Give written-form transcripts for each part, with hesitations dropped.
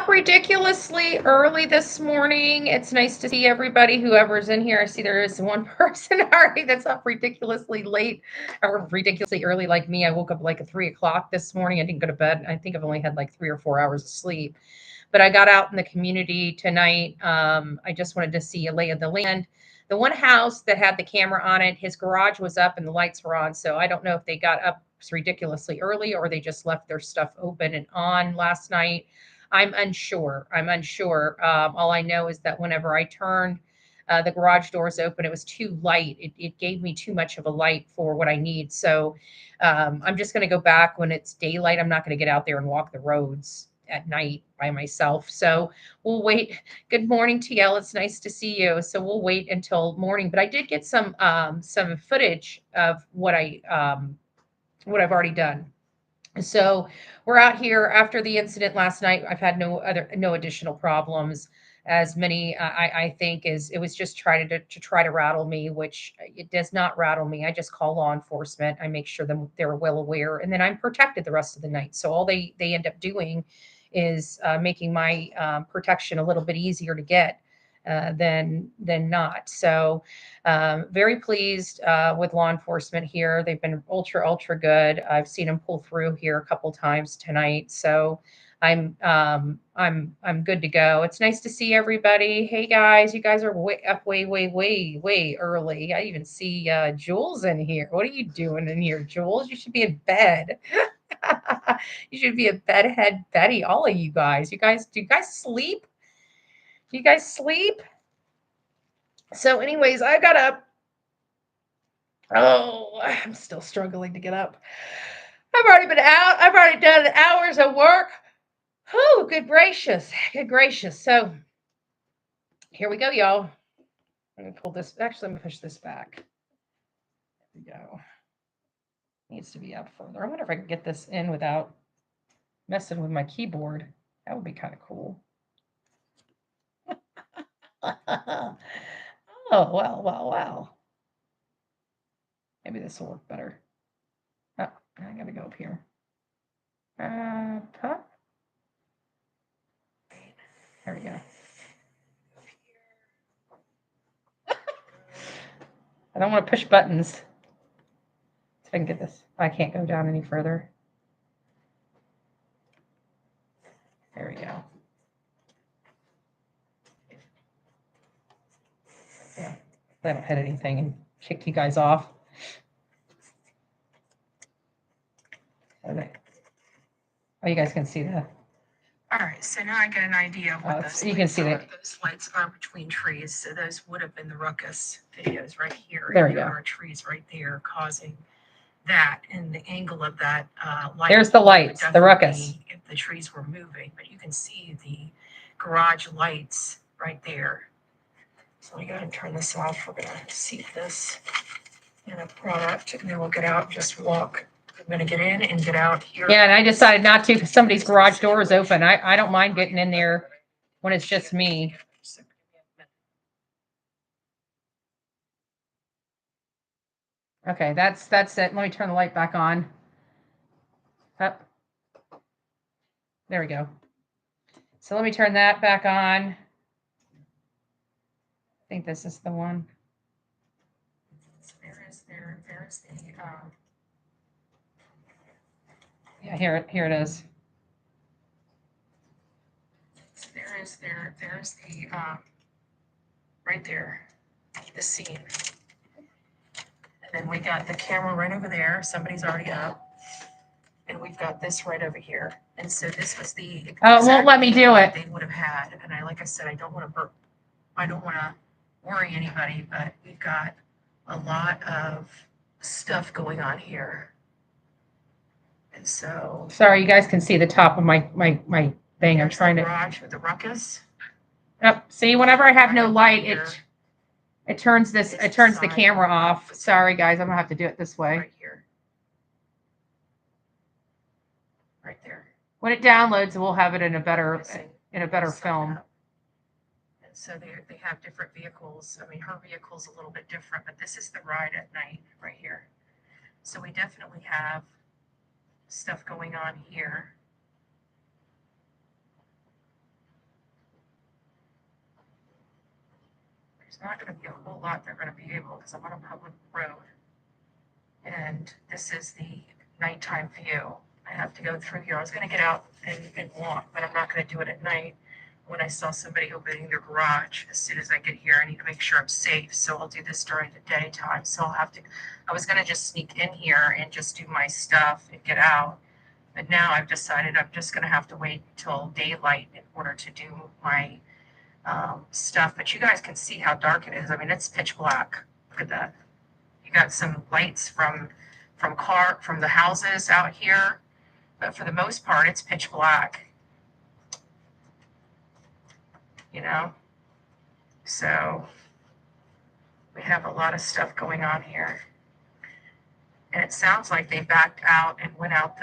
up ridiculously early this morning. It's nice to see everybody, whoever's in here. I see there is one person already that's up ridiculously late or ridiculously early like me. I woke up like at 3 o'clock this morning. I didn't go to bed. I think I've only had like 3 or 4 hours of sleep. But I got out in the community tonight. I just wanted to see a lay of the land. The one house that had the camera on it, his garage was up and the lights were on. So I don't know if they got up ridiculously early or they just left their stuff open and on last night. I'm unsure. I'm unsure. All I know is that whenever I turned the garage doors open, it was too light. It gave me too much of a light for what I need. So I'm just going to go back when it's daylight. I'm not going to get out there and walk the roads at night by myself. So we'll wait. Good morning, TL. It's nice to see you. So we'll wait until morning. But I did get some footage of what what I've already done. So we're out here after the incident last night. I've had no additional problems. As many I think is it was just trying to try to rattle me, which it does not rattle me. I just call law enforcement. I make sure they're well aware, and then I'm protected the rest of the night. So all they end up doing is making my protection a little bit easier to get than not. So very pleased with law enforcement here. They've been ultra good. I've seen them pull through here a couple times tonight. So I'm good to go. It's nice to see everybody. Hey guys, you guys are way early. I even see Jules in here. What are you doing in here, Jules? You should be in bed. You should be a bedhead Betty. All of you guys. Do you guys sleep? Do you guys sleep? So, anyways, I got up. Oh, I'm still struggling to get up. I've already been out. I've already done hours of work. Oh, good gracious. Good gracious. So, here we go, y'all. Let me pull this. Actually, let me push this back. There we go. Needs to be up further. I wonder if I can get this in without messing with my keyboard. That would be kind of cool. Oh, well. Maybe this will work better. Oh, I gotta go up here. Huh? There we go. I don't want to push buttons. So I can get this. I can't go down any further. There we go. Yeah, I don't hit anything and kick you guys off. Okay. Oh, you guys can see that. All right, so now I get an idea of what those you can see that those lights are between trees. So those would have been the Ruckus videos right here. There we go. There are trees right there causing that, and the angle of that light. There's the lights, the Ruckus. If the trees were moving, but you can see the garage lights right there. So let me go ahead and turn this off. We're gonna see this in a product, and then we'll get out and just walk. I'm going to get in and get out here. Yeah, and I decided not to because somebody's garage door is open. I don't mind getting in there when it's just me. Okay, that's it. Let me turn the light back on. Up. There we go. So let me turn that back on. I think this is the one. So there's the yeah, here it is. So there's the right there, the scene. And then we got the camera right over there. Somebody's already up. And we've got this right over here. And so this was the it won't let me do it. They would have had. And like I said, I don't want to worry anybody, but we've got a lot of stuff going on here. And so sorry, you guys can see the top of my thing. I'm trying to garage with the Ruckus. Yep. See, whenever I have no light, it turns the camera off. Sorry guys, I'm gonna have to do it this way. Right here. Right there. When it downloads, we'll have it in a better film. And so they have different vehicles. I mean, her vehicle's a little bit different, but this is the ride at night right here. So we definitely have stuff going on here. There's not going to be a whole lot they're going to be able, because I'm on a public road. And this is the nighttime view. I have to go through here. I was going to get out and walk, but I'm not going to do it at night. When I saw somebody opening their garage, as soon as I get here, I need to make sure I'm safe. So I'll do this during the daytime. So I'll have to, I was going to just sneak in here and just do my stuff and get out. But now I've decided I'm just going to have to wait until daylight in order to do my stuff. But you guys can see how dark it is. I mean, it's pitch black. Look at that. You got some lights from the houses out here, but for the most part, it's pitch black. You know, so we have a lot of stuff going on here, and it sounds like they backed out and went out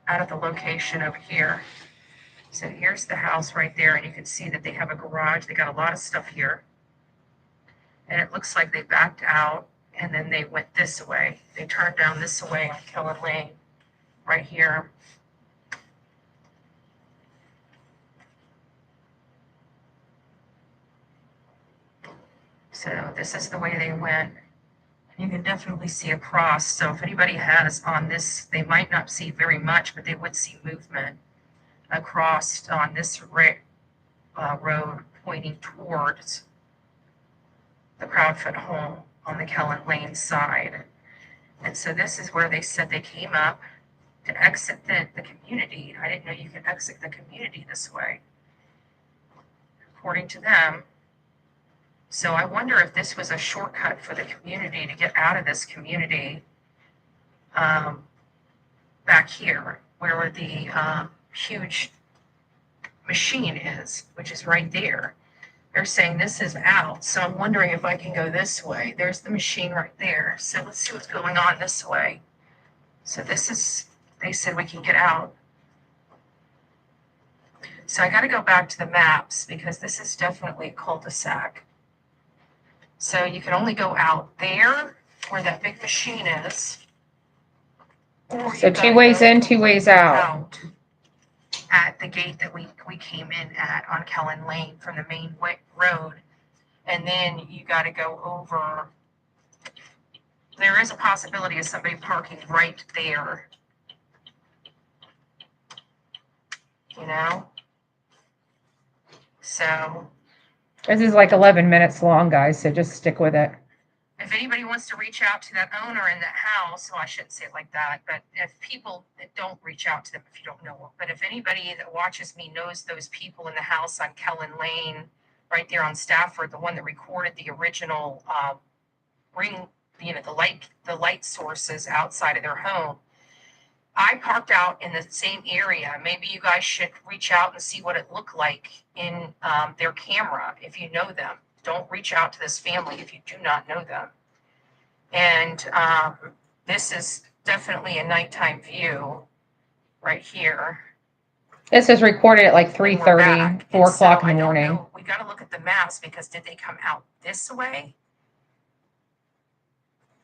out of the location over here. So here's the house right there, and you can see that they have a garage. They got a lot of stuff here, and it looks like they backed out and then they went this way. They turned down this way on Kellen Lane right here. So this is the way they went. You can definitely see across. So if anybody has on this, they might not see very much, but they would see movement across on this road pointing towards the Proudfoot home on the Kellen Lane side. And so this is where they said they came up to exit the community. I didn't know you could exit the community this way, according to them. So I wonder if this was a shortcut for the community to get out of this community back here, where the huge machine is, which is right there. They're saying this is out, so I'm wondering if I can go this way. There's the machine right there. So let's see what's going on this way. So this is, they said we can get out. So I got to go back to the maps because this is definitely a cul-de-sac. So you can only go out there where that big machine is. So 2 ways in, 2 ways out. At the gate that we came in at on Kellen Lane from the main road. And then you got to go over. There is a possibility of somebody parking right there. You know? So. This is like 11 minutes long, guys, so just stick with it. If anybody wants to reach out to that owner in that house, well, I shouldn't say it like that, but if people don't reach out to them if you don't know them, but if anybody that watches me knows those people in the house on Kellen Lane, right there on Stafford, the one that recorded the original the light sources outside of their home, I parked out in the same area. Maybe you guys should reach out and see what it looked like in their camera if you know them. Don't reach out to this family if you do not know them. And this is definitely a nighttime view right here. This is recorded at like 3:30, 4 o'clock in the morning. We got to look at the maps because did they come out this way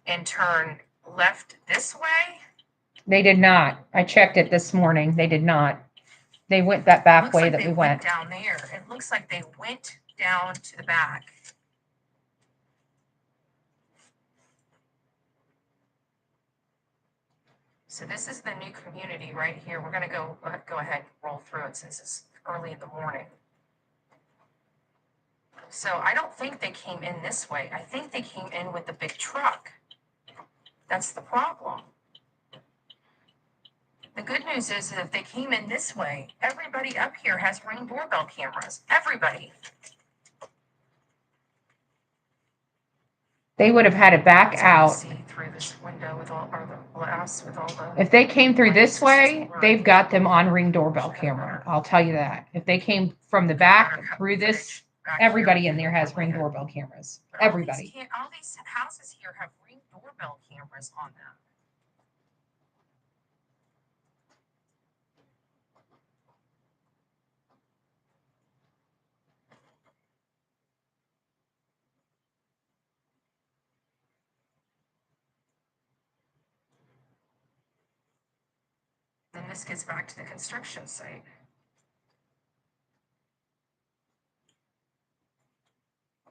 and turn left this way? They did not. I checked it this morning. They did not. They went that back way that we went. Down there. It looks like they went down to the back. So this is the new community right here. We're going to go ahead and roll through it since it's early in the morning. So I don't think they came in this way. I think they came in with the big truck. That's the problem. The good news is that if they came in this way, everybody up here has Ring doorbell cameras. Everybody. They would have had to back out. See through this window with all, or the glass with all the. If they came through this way, they've got them on Ring doorbell camera. I'll tell you that. If they came from the back through this, everybody in there has Ring doorbell cameras. Everybody. All these houses here have Ring doorbell cameras on them. Then this gets back to the construction site.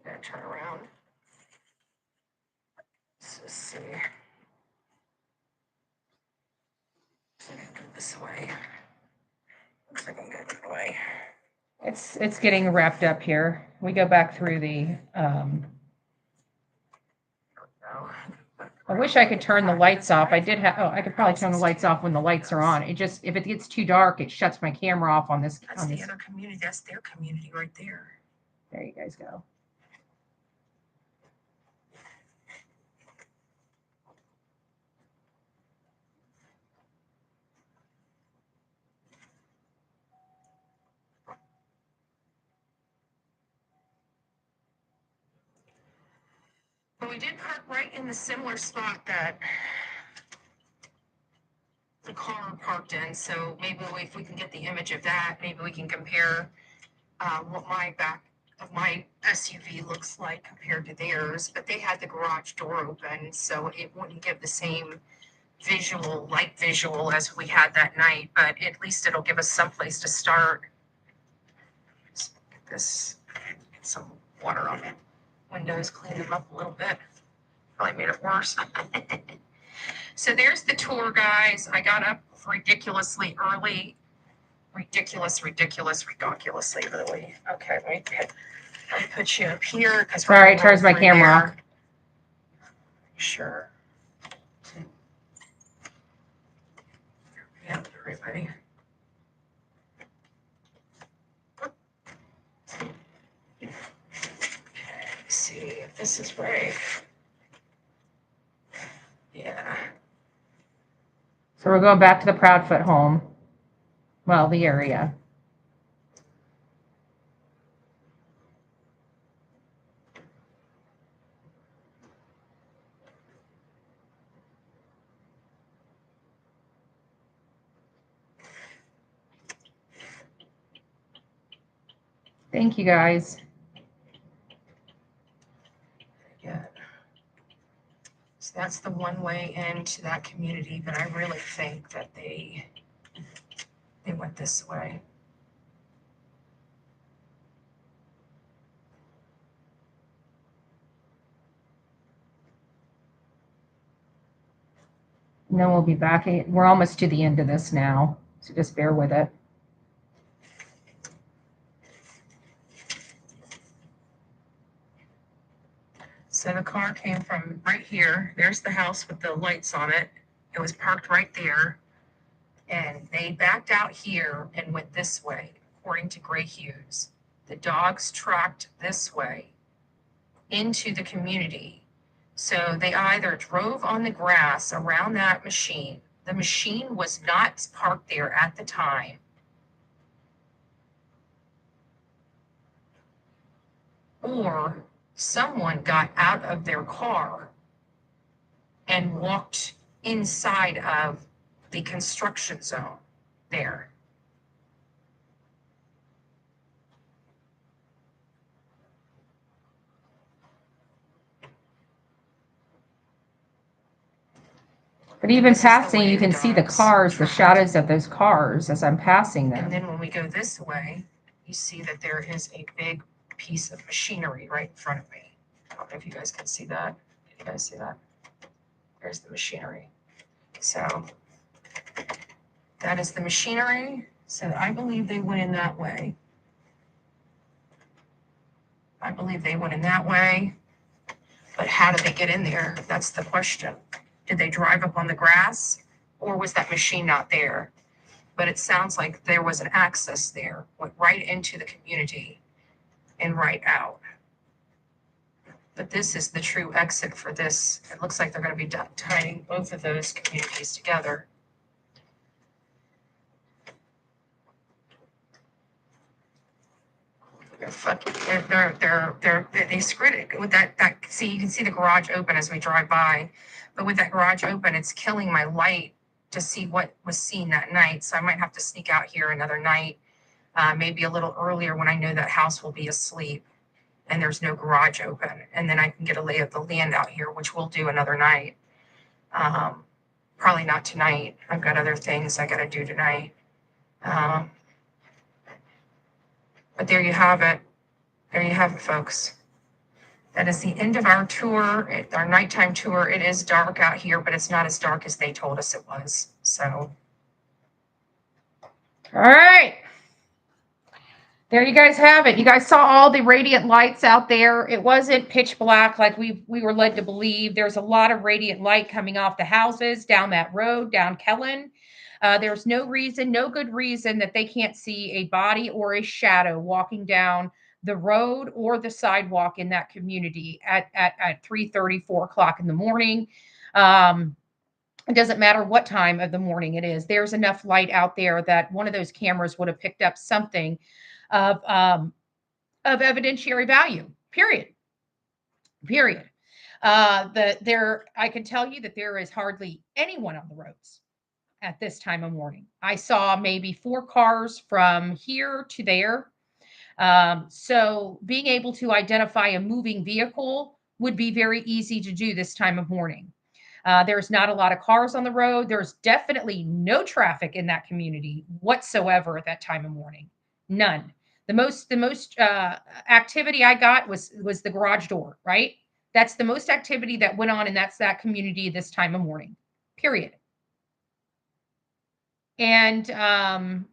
Gotta turn around. Let's just see. So I can go this way. Looks like I'm going that way. It's getting wrapped up here. We go back through the. I wish I could turn the lights off. I did have. Oh, I could probably turn the lights off when the lights are on. It just, if it gets too dark, it shuts my camera off on this. That's the other community. That's their community right there. There you guys go. But we did park right in the similar spot that the car parked in. So maybe if we can get the image of that, maybe we can compare what my back of my SUV looks like compared to theirs. But they had the garage door open, so it wouldn't give the same light visual as we had that night. But at least it'll give us some place to start. Let's get this, get some water on it. Windows, clean them up a little bit. Probably made it worse. So there's the tour, guys. I got up ridiculously early. Ridiculously early. Okay, let me put you up here. Sorry, it turns my camera off. Sure. Yeah, everybody. Okay, let's see if this is right. Yeah. So we're going back to the Proudfoot home. Well, the area. Thank you, guys. Yeah. So that's the one way into that community, but I really think that they went this way. And then we'll be back. We're almost to the end of this now, so just bear with it. So the car came from right here. There's the house with the lights on it. It was parked right there. And they backed out here and went this way, according to Gray Hughes. The dogs tracked this way into the community. So they either drove on the grass around that machine. The machine was not parked there at the time. Or someone got out of their car and walked inside of the construction zone there. But even passing, you can see the cars, the shadows of those cars as I'm passing them. And then when we go this way, you see that there is a big piece of machinery right in front of me. I don't know if you guys can see that. Can you guys see that? There's the machinery. So that is the machinery. So I believe they went in that way. I believe they went in that way. But how did they get in there? That's the question. Did they drive up on the grass, or was that machine not there? But it sounds like there was an access there, went right into the community and right out. But this is the true exit for this. It looks like they're going to be tying both of those communities together. They're fucking, they screwed it with that, see, you can see the garage open as we drive by, but with that garage open, it's killing my light to see what was seen that night. So I might have to sneak out here another night, maybe a little earlier when I know that house will be asleep and there's no garage open. And then I can get a lay of the land out here, which we'll do another night. Probably not tonight. I've got other things I got to do tonight. But there you have it. There you have it, folks. That is the end of our tour, our nighttime tour. It is dark out here, but it's not as dark as they told us it was. So, all right. There you guys have it. You guys saw all the radiant lights out there. It wasn't pitch black like we were led to believe. There's a lot of radiant light coming off the houses down that road, down Kellen. There's no reason, no good reason that they can't see a body or a shadow walking down the road or the sidewalk in that community at 3:30, 4 o'clock in the morning. It doesn't matter what time of the morning it is. There's enough light out there that one of those cameras would have picked up something of evidentiary value. Period. Period. I can tell you that there is hardly anyone on the roads at this time of morning. I saw maybe 4 cars from here to there. So being able to identify a moving vehicle would be very easy to do this time of morning. There's not a lot of cars on the road. There's definitely no traffic in that community whatsoever at that time of morning. None. The most activity I got was the garage door, right? That's the most activity that went on, and that's that community this time of morning. Period. And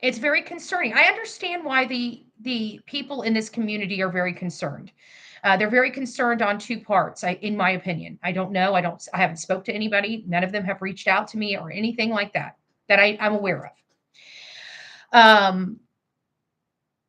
it's very concerning. I understand why the people in this community are very concerned. They're very concerned on 2 parts, in my opinion. I don't know. I haven't spoke to anybody. None of them have reached out to me or anything like that I'm aware of.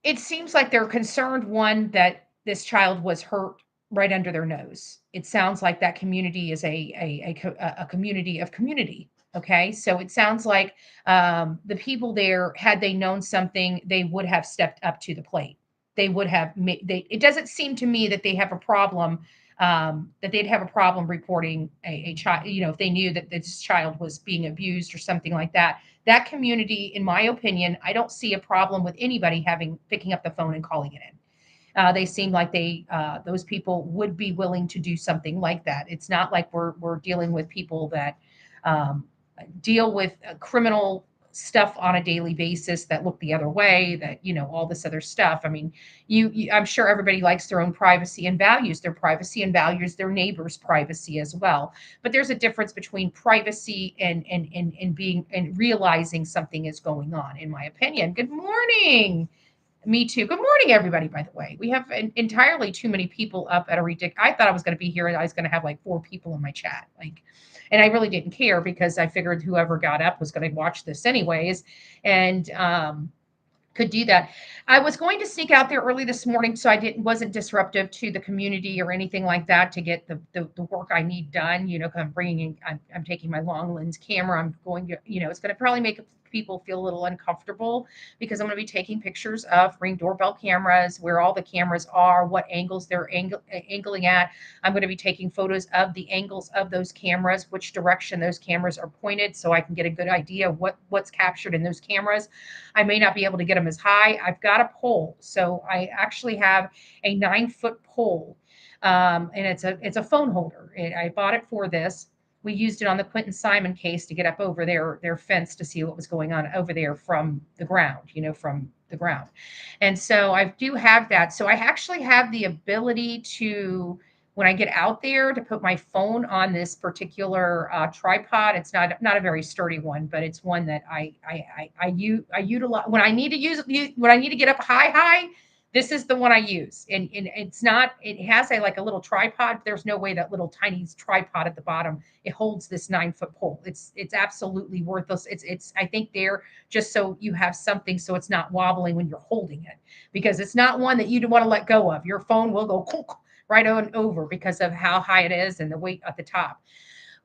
It seems like they're concerned, one, that this child was hurt right under their nose. It sounds like that community is a community of community. Okay, so it sounds like the people there, had they known something, they would have stepped up to the plate. They would have. It doesn't seem to me that they have a problem. That they'd have a problem reporting a child. If they knew that this child was being abused or something like that. That community, in my opinion, I don't see a problem with anybody picking up the phone and calling it in. They seem like those people would be willing to do something like that. It's not like we're dealing with people that deal with criminal stuff on a daily basis, that look the other way, that all this other stuff. I mean, I'm sure everybody likes their own privacy and values their privacy and values their neighbor's privacy as well. But there's a difference between privacy and being and realizing something is going on, in my opinion. Good morning. Me too. Good morning, everybody. By the way, we have entirely too many people up at a ridiculous. I thought I was going to be here and I was going to have like 4 people in my chat. And I really didn't care because I figured whoever got up was going to watch this anyways, and could do that. I was going to sneak out there early this morning so I wasn't disruptive to the community or anything like that, to get the work I need done. I'm taking my long lens camera. I'm going to, it's going to probably make people feel a little uncomfortable because I'm going to be taking pictures of Ring doorbell cameras, where all the cameras are, what angles they're angling at. I'm going to be taking photos of the angles of those cameras, which direction those cameras are pointed, so I can get a good idea of what's captured in those cameras. I may not be able to get them as high. I've got a pole, so I actually have a 9-foot pole, and it's a phone holder. I bought it for this. We used it on the Quentin Simon case to get up over their fence to see what was going on over there from the ground, And so I do have that. So I actually have the ability to, when I get out there, to put my phone on this particular tripod. It's not a very sturdy one, but it's one that I utilize when I need to use it. When I need to get up high, this is the one I use. And it's not. It has a little tripod. There's no way that little tiny tripod at the bottom, it holds this 9-foot pole. It's absolutely worthless. It's I think they're just so you have something so it's not wobbling when you're holding it, because it's not one that you want to let go of. Your phone will go right on over because of how high it is and the weight at the top.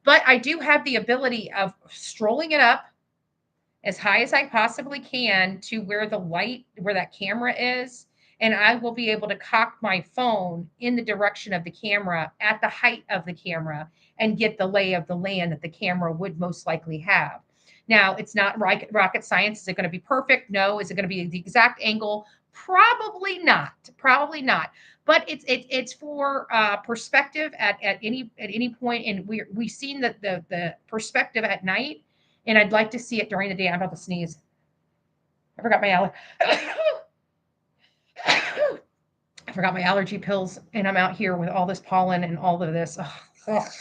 But I do have the ability of strolling it up as high as I possibly can to where that camera is. And I will be able to cock my phone in the direction of the camera at the height of the camera and get the lay of the land that the camera would most likely have. Now, it's not rocket science. Is it going to be perfect? No. Is it going to be the exact angle? Probably not. Probably not. But it's for perspective at any point. And we've seen the perspective at night, and I'd like to see it during the day. I'm about to sneeze. I forgot my allergy. I forgot my allergy pills, and I'm out here with all this pollen and all of this. Ugh.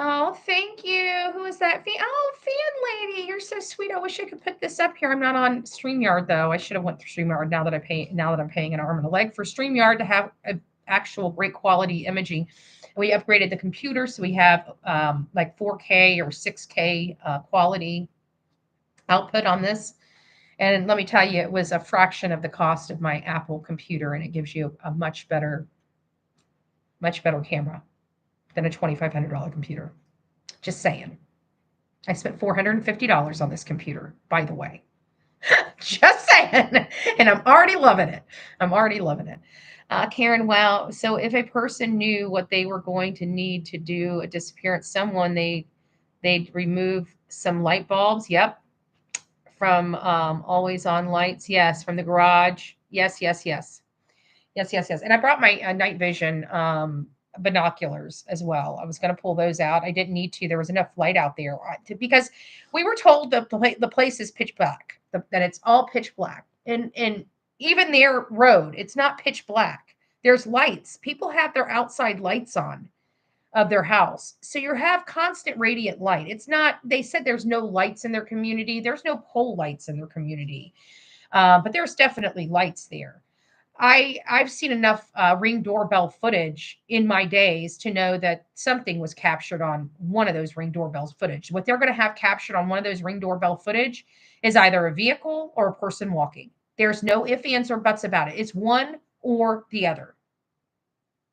Oh, thank you. Who is that? Oh, fan lady, you're so sweet. I wish I could put this up here. I'm not on StreamYard though. I should have went through StreamYard now that I'm paying an arm and a leg for StreamYard to have actual great quality imaging. We upgraded the computer, so we have like 4K or 6K quality output on this. And let me tell you, it was a fraction of the cost of my Apple computer, and it gives you a much better camera than a $2,500 computer. Just saying. I spent $450 on this computer, by the way. Just saying. And I'm already loving it. Karen, wow. So if a person knew what they were going to need to do a disappearance, they'd remove some light bulbs. Yep. From always on lights. Yes. From the garage. Yes. And I brought my night vision binoculars as well. I was going to pull those out. I didn't need to. There was enough light out there because we were told that the place is pitch black, that it's all pitch black. And even their road, it's not pitch black. There's lights. People have their outside lights on of their house. So you have constant radiant light. It's not, they said there's no lights in their community. There's no pole lights in their community. But there's definitely lights there. I've seen enough Ring doorbell footage in my days to know that something was captured on one of those Ring doorbells footage. What they're going to have captured on one of those Ring doorbell footage is either a vehicle or a person walking. There's no ifs, ands, or buts about it. It's one or the other.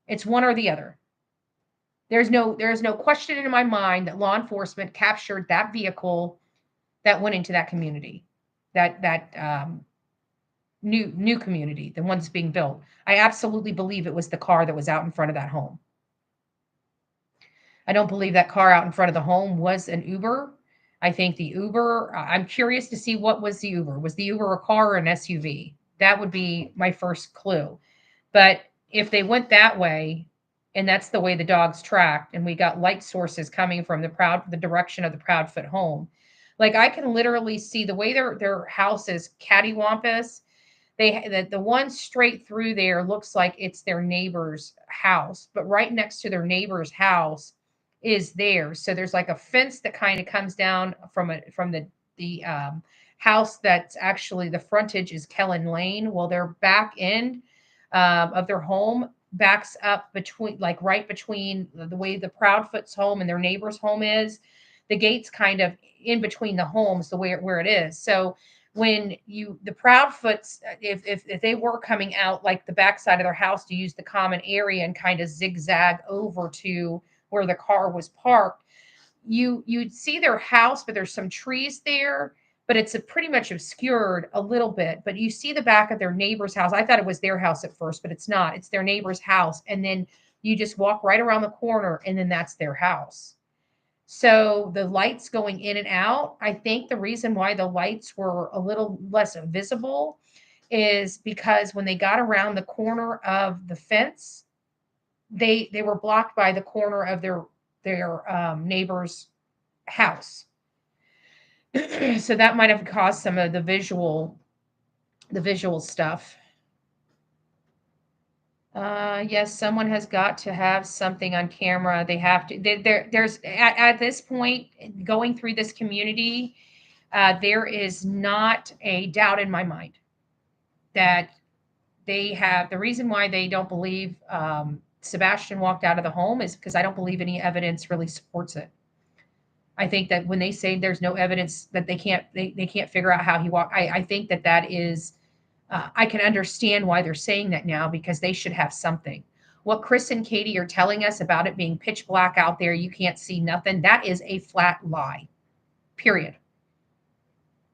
There's no question in my mind that law enforcement captured that vehicle that went into that community, that new community, the ones being built. I absolutely believe it was the car that was out in front of that home. I don't believe that car out in front of the home was an Uber. I think the Uber, I'm curious to see what was the Uber. Was the Uber a car or an SUV? That would be my first clue. But if they went that way, and that's the way the dogs tracked, and we got light sources coming from the direction of the Proudfoot home, like I can literally see the way their house is cattywampus. The one straight through there looks like it's their neighbor's house, but right next to their neighbor's house is theirs. So there's like a fence that kind of comes down from the house that's actually the frontage is Kellen Lane. Well, their back end of their home backs up right between the way the Proudfoot's home and their neighbor's home is. The gate's kind of in between the homes, the way where it is. So when the Proudfoots, if they were coming out like the backside of their house to use the common area and kind of zigzag over to where the car was parked, you'd see their house, but there's some trees there, but it's pretty much obscured a little bit. But you see the back of their neighbor's house. I thought it was their house at first, but it's not. It's their neighbor's house. And then you just walk right around the corner, and then that's their house. So the lights going in and out, I think the reason why the lights were a little less visible is because when they got around the corner of the fence, they were blocked by the corner of their neighbor's house. So that might have caused some of the visual stuff. Yes, someone has got to have something on camera. They have to. There's at this point, going through this community, there is not a doubt in my mind that they have. The reason why they don't believe Sebastian walked out of the home is because I don't believe any evidence really supports it. I think that when they say there's no evidence that they can't figure out how he walked, I think that is. I can understand why they're saying that now because they should have something. What Chris and Katie are telling us about it being pitch black out there, you can't see nothing, that is a flat lie, period.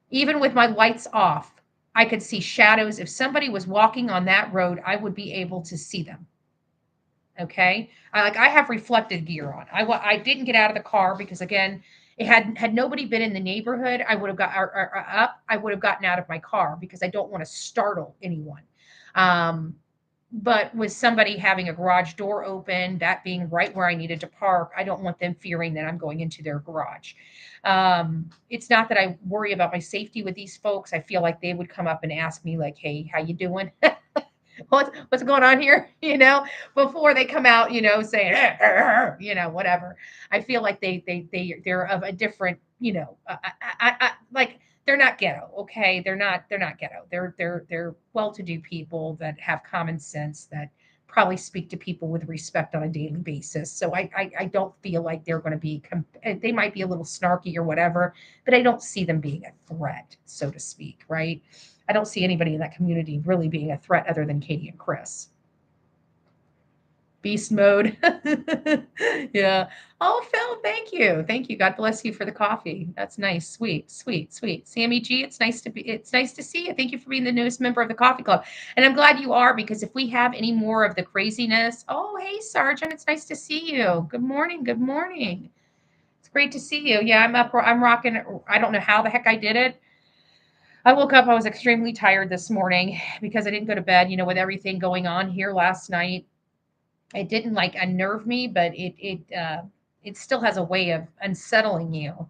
Even with my lights off, I could see shadows. If somebody was walking on that road, I would be able to see them. Okay? I have reflective gear on. I didn't get out of the car because, again, it had nobody been in the neighborhood, I would have got up. I would have gotten out of my car because I don't want to startle anyone. But with somebody having a garage door open, that being right where I needed to park, I don't want them fearing that I'm going into their garage. It's not that I worry about my safety with these folks. I feel like they would come up and ask me like, hey, how you doing? what's going on here, before they come out, saying, whatever. I feel like they're of a different, like they're not ghetto, okay? They're not ghetto. They're well-to-do people that have common sense, that probably speak to people with respect on a daily basis. So I don't feel like they're going to be, they might be a little snarky or whatever, but I don't see them being a threat, so to speak, right? I don't see anybody in that community really being a threat other than Katie and Chris. Beast mode. Yeah. Oh, Phil, thank you. Thank you. God bless you for the coffee. That's nice. Sweet, sweet, sweet. Sammy G, it's nice to see you. Thank you for being the newest member of the coffee club. And I'm glad you are, because if we have any more of the craziness, oh, hey, Sergeant, it's nice to see you. Good morning. Good morning. It's great to see you. Yeah, I'm rocking. I don't know how the heck I did it. I woke up, I was extremely tired this morning because I didn't go to bed, with everything going on here last night. It didn't like unnerve me, but it still has a way of unsettling you.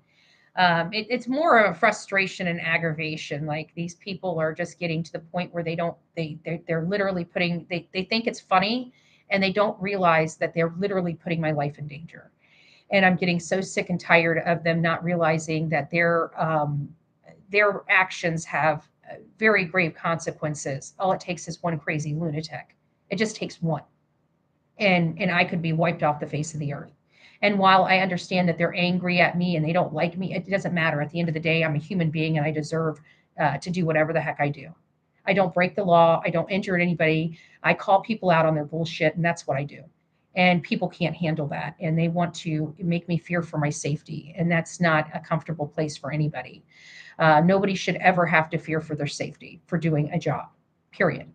It's more of a frustration and aggravation. Like, these people are just getting to the point where they're literally they think it's funny, and they don't realize that they're literally putting my life in danger. And I'm getting so sick and tired of them not realizing that their actions have very grave consequences. All it takes is one crazy lunatic. It just takes one, and I could be wiped off the face of the earth. And while I understand that they're angry at me and they don't like me, it doesn't matter. At the end of the day, I'm a human being, and I deserve to do whatever the heck I do. I don't break the law. I don't injure anybody. I call people out on their bullshit, and that's what I do. And people can't handle that, and they want to make me fear for my safety, and that's not a comfortable place for anybody. Nobody should ever have to fear for their safety for doing a job, period.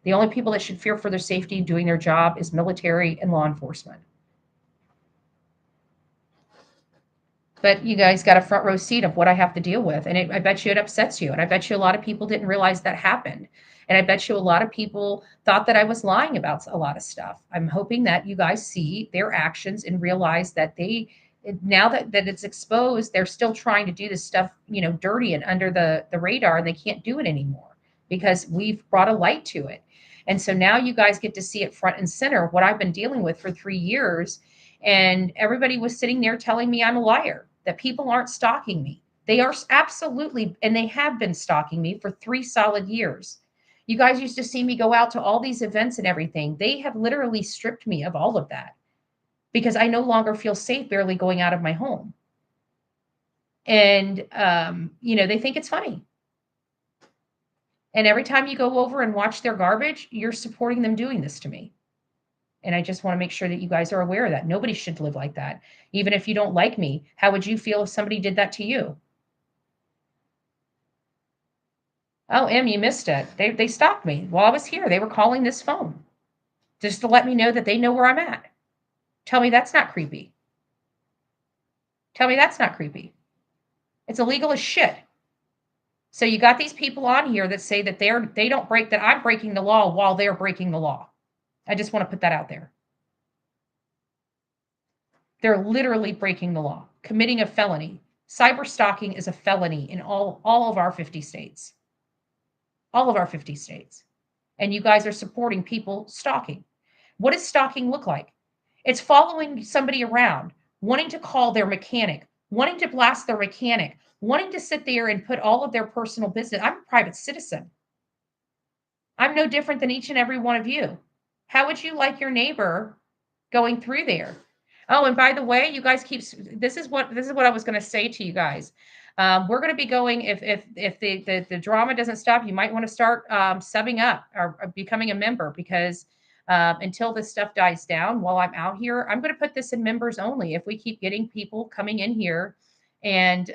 The only people that should fear for their safety doing their job is military and law enforcement. But you guys got a front row seat of what I have to deal with. And I bet you it upsets you. And I bet you a lot of people didn't realize that happened. And I bet you a lot of people thought that I was lying about a lot of stuff. I'm hoping that you guys see their actions and realize that now that it's exposed, they're still trying to do this stuff, dirty and under the radar, and they can't do it anymore because we've brought a light to it. And so now you guys get to see it front and center, what I've been dealing with for 3 years. And everybody was sitting there telling me I'm a liar, that people aren't stalking me. They are absolutely, and they have been stalking me for 3 solid years. You guys used to see me go out to all these events and everything. They have literally stripped me of all of that because I no longer feel safe barely going out of my home. And, they think it's funny. And every time you go over and watch their garbage, you're supporting them doing this to me. And I just want to make sure that you guys are aware of that. Nobody should live like that. Even if you don't like me, how would you feel if somebody did that to you? Oh, Em, you missed it. They stalked me while I was here. They were calling this phone just to let me know that they know where I'm at. Tell me that's not creepy. Tell me that's not creepy. It's illegal as shit. So you got these people on here that say that they don't break, that I'm breaking the law while they're breaking the law. I just want to put that out there. They're literally breaking the law, committing a felony. Cyber stalking is a felony in all of our 50 states. All of our 50 states. And you guys are supporting people stalking. What does stalking look like? It's following somebody around, wanting to call their mechanic, wanting to blast their mechanic, wanting to sit there and put all of their personal business. I'm a private citizen. I'm no different than each and every one of you. How would you like your neighbor going through there? Oh, and by the way, you guys this is what I was going to say to you guys. We're going to be going, if the drama doesn't stop, you might want to start subbing up or becoming a member, because until this stuff dies down while I'm out here, I'm going to put this in members only. If we keep getting people coming in here and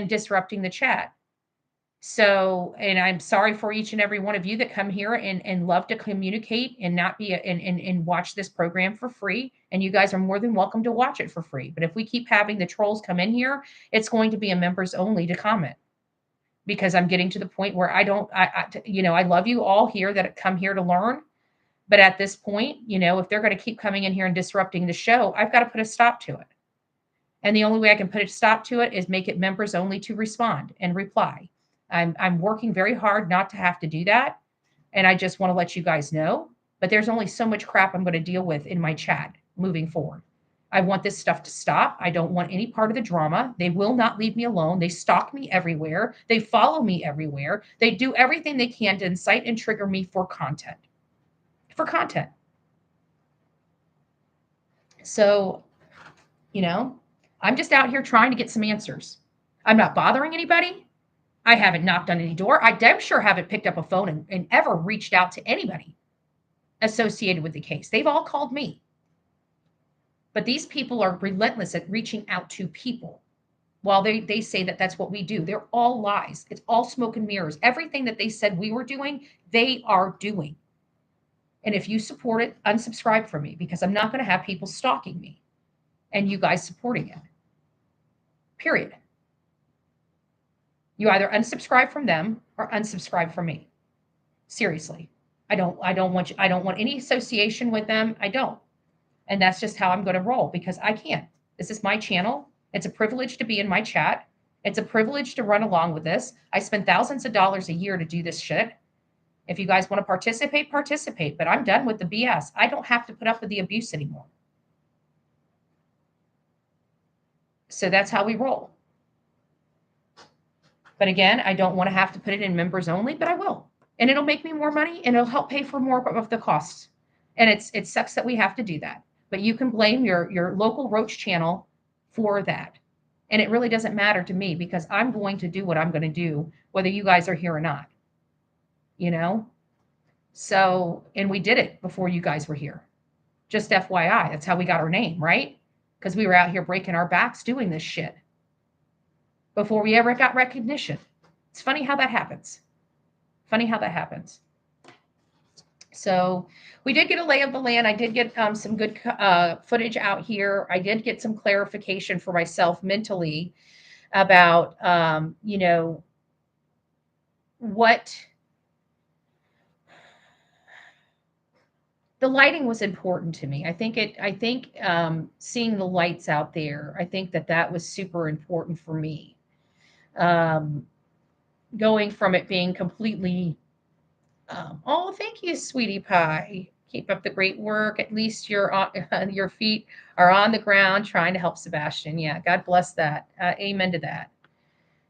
disrupting the chat. So, and I'm sorry for each and every one of you that come here and love to communicate and not be and watch this program for free. And you guys are more than welcome to watch it for free. But if we keep having the trolls come in here, it's going to be a members only to comment, because I'm getting to the point where I love you all here that come here to learn. But at this point, if they're going to keep coming in here and disrupting the show, I've got to put a stop to it. And the only way I can put a stop to it is make it members only to respond and reply. I'm working very hard not to have to do that, And I just want to let you guys know, but there's only so much crap I'm going to deal with in my chat moving forward. I want this stuff to stop. I don't want any part of the drama. They will not leave me alone. They stalk me everywhere. They follow me everywhere. They do everything they can to incite and trigger me for content. For content. So, I'm just out here trying to get some answers. I'm not bothering anybody. I haven't knocked on any door. I damn sure haven't picked up a phone and ever reached out to anybody associated with the case. They've all called me. But these people are relentless at reaching out to people while they say that that's what we do. They're all lies. It's all smoke and mirrors. Everything that they said we were doing, they are doing. And if you support it, unsubscribe from me, because I'm not going to have people stalking me and you guys supporting it. Period. You either unsubscribe from them or unsubscribe from me. Seriously. I don't want any association with them. I don't. And that's just how I'm going to roll, because I can't. This is my channel. It's a privilege to be in my chat. It's a privilege to run along with this. I spend thousands of dollars a year to do this shit. If you guys want to participate, participate. But I'm done with the BS. I don't have to put up with the abuse anymore. So that's how we roll. But again, I don't want to have to put it in members only, but I will. And it'll make me more money, and it'll help pay for more of the costs. And it sucks that we have to do that. But you can blame your local Roach channel for that. And it really doesn't matter to me, because I'm going to do what I'm going to do, whether you guys are here or not. So, and we did it before you guys were here. Just FYI, that's how we got our name, right? Because we were out here breaking our backs doing this shit before we ever got recognition. It's funny how that happens. So we did get a lay of the land. I did get some good footage out here. I did get some clarification for myself mentally about, what the lighting was important to me. I think seeing the lights out there, I think that was super important for me. Going from it being completely, oh, thank you, sweetie pie. Keep up the great work. At least your feet are on the ground trying to help Sebastian. Yeah, God bless that. Amen to that.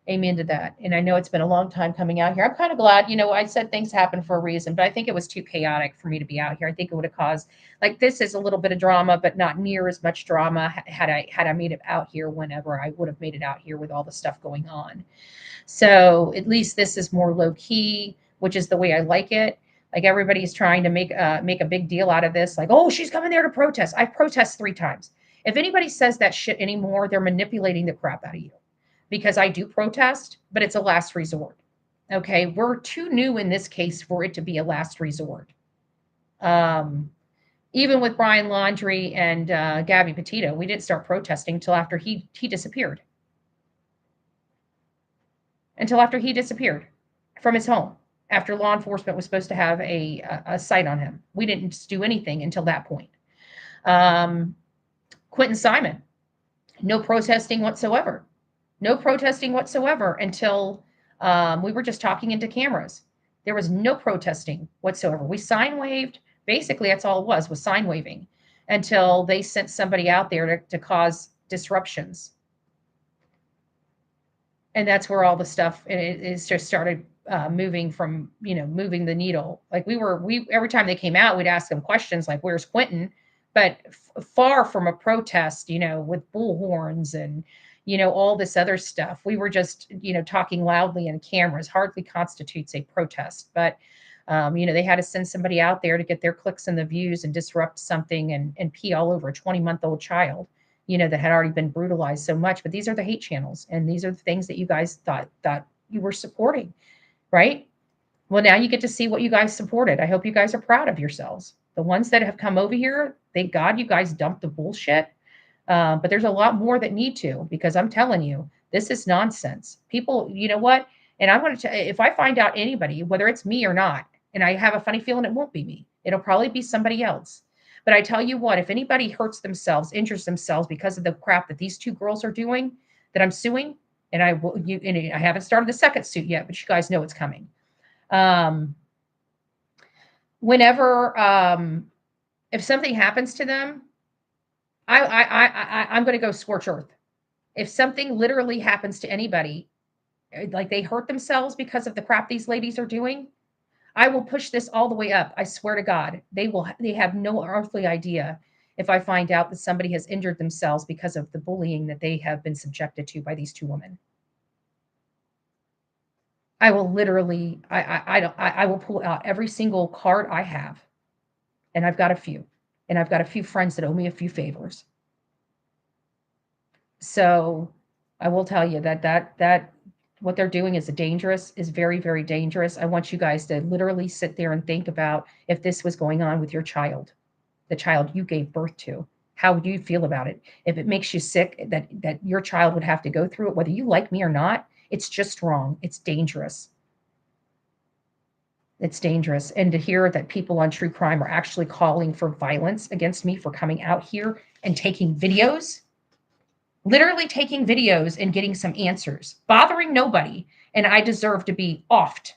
Amen to that. And I know it's been a long time coming out here. I'm kind of glad, I said things happen for a reason, but I think it was too chaotic for me to be out here. I think it would have caused, like, this is a little bit of drama, but not near as much drama. Had I made it out here whenever, I would have made it out here with all the stuff going on. So at least this is more low key, which is the way I like it. Like, everybody's trying to make a big deal out of this. Like, oh, she's coming there to protest. I've protested 3 times. If anybody says that shit anymore, they're manipulating the crap out of you. Because I do protest, but it's a last resort. Okay, we're too new in this case for it to be a last resort. Even with Brian Laundrie and Gabby Petito, we didn't start protesting until after he disappeared. Until after he disappeared from his home, after law enforcement was supposed to have a sight on him. We didn't do anything until that point. Quentin Simon, no protesting whatsoever. No protesting whatsoever until we were just talking into cameras. There was no protesting whatsoever. We sign waved. Basically, that's all it was sign waving, until they sent somebody out there to cause disruptions. And that's where all the stuff is just started moving from, moving the needle. Like, we every time they came out, we'd ask them questions like, where's Quentin? But far from a protest, with bullhorns and, all this other stuff. We were just, talking loudly in cameras. Hardly constitutes a protest. But, they had to send somebody out there to get their clicks and the views and disrupt something and pee all over a 20-month-old child, that had already been brutalized so much. But these are the hate channels. And these are the things that you guys thought you were supporting, right? Well, now you get to see what you guys supported. I hope you guys are proud of yourselves. The ones that have come over here, thank God you guys dumped the bullshit. But there's a lot more that need to, because I'm telling you, this is nonsense. People, you know what? And I'm going to, if I find out anybody, whether it's me or not, and I have a funny feeling it won't be me, it'll probably be somebody else. But I tell you what, if anybody hurts themselves, injures themselves because of the crap that these 2 girls are doing, that I'm suing, and I haven't started the second suit yet, but you guys know it's coming. whenever if something happens to them, I'm going to go scorch earth. If something literally happens to anybody, like they hurt themselves because of the crap these ladies are doing, I will push this all the way up. I swear to God, they have no earthly idea if I find out that somebody has injured themselves because of the bullying that they have been subjected to by these two women. I will literally, I will pull out every single card I have, and I've got a few, and I've got a few friends that owe me a few favors. So I will tell you that what they're doing is very, very dangerous. I want you guys to literally sit there and think about if this was going on with your child, the child you gave birth to. How would you feel about it? If it makes you sick that your child would have to go through it, whether you like me or not, it's just wrong. It's dangerous. It's dangerous. And to hear that people on true crime are actually calling for violence against me for coming out here and taking videos, literally taking videos and getting some answers, bothering nobody, and I deserve to be offed,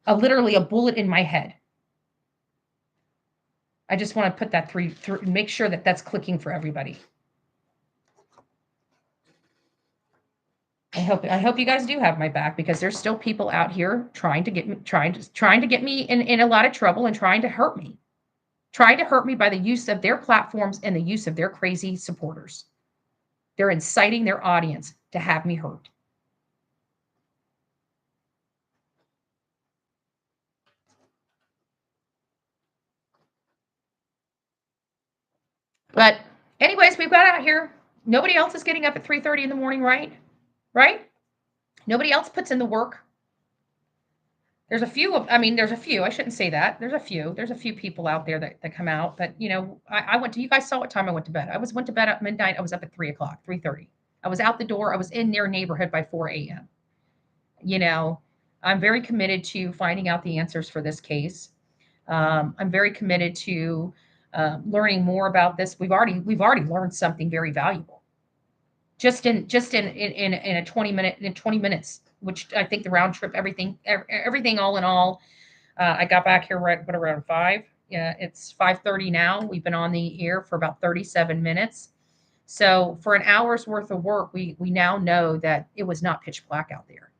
literally a bullet in my head. I just want to put that through, make sure that that's clicking for everybody. I hope you guys do have my back, because there's still people out here trying to get me in a lot of trouble and trying to hurt me by the use of their platforms and the use of their crazy supporters. They're inciting their audience to have me hurt. But anyways, we've got out here. Nobody else is getting up at 3:30 in the morning, right? Right? Nobody else puts in the work. There's a few, I shouldn't say that. There's a few people out there that come out, but I went to, you guys saw what time I went to bed. Went to bed at midnight. I was up at 3:00, 3:30. I was out the door. I was in their neighborhood by 4 a.m. I'm very committed to finding out the answers for this case. I'm very committed to learning more about this. We've already learned something very valuable just in a 20 minutes, which I think the round trip, everything all in all, I got back here right around 5. Yeah, it's 5:30 now. We've been on the air for about 37 minutes. So for an hour's worth of work, we now know that it was not pitch black out there.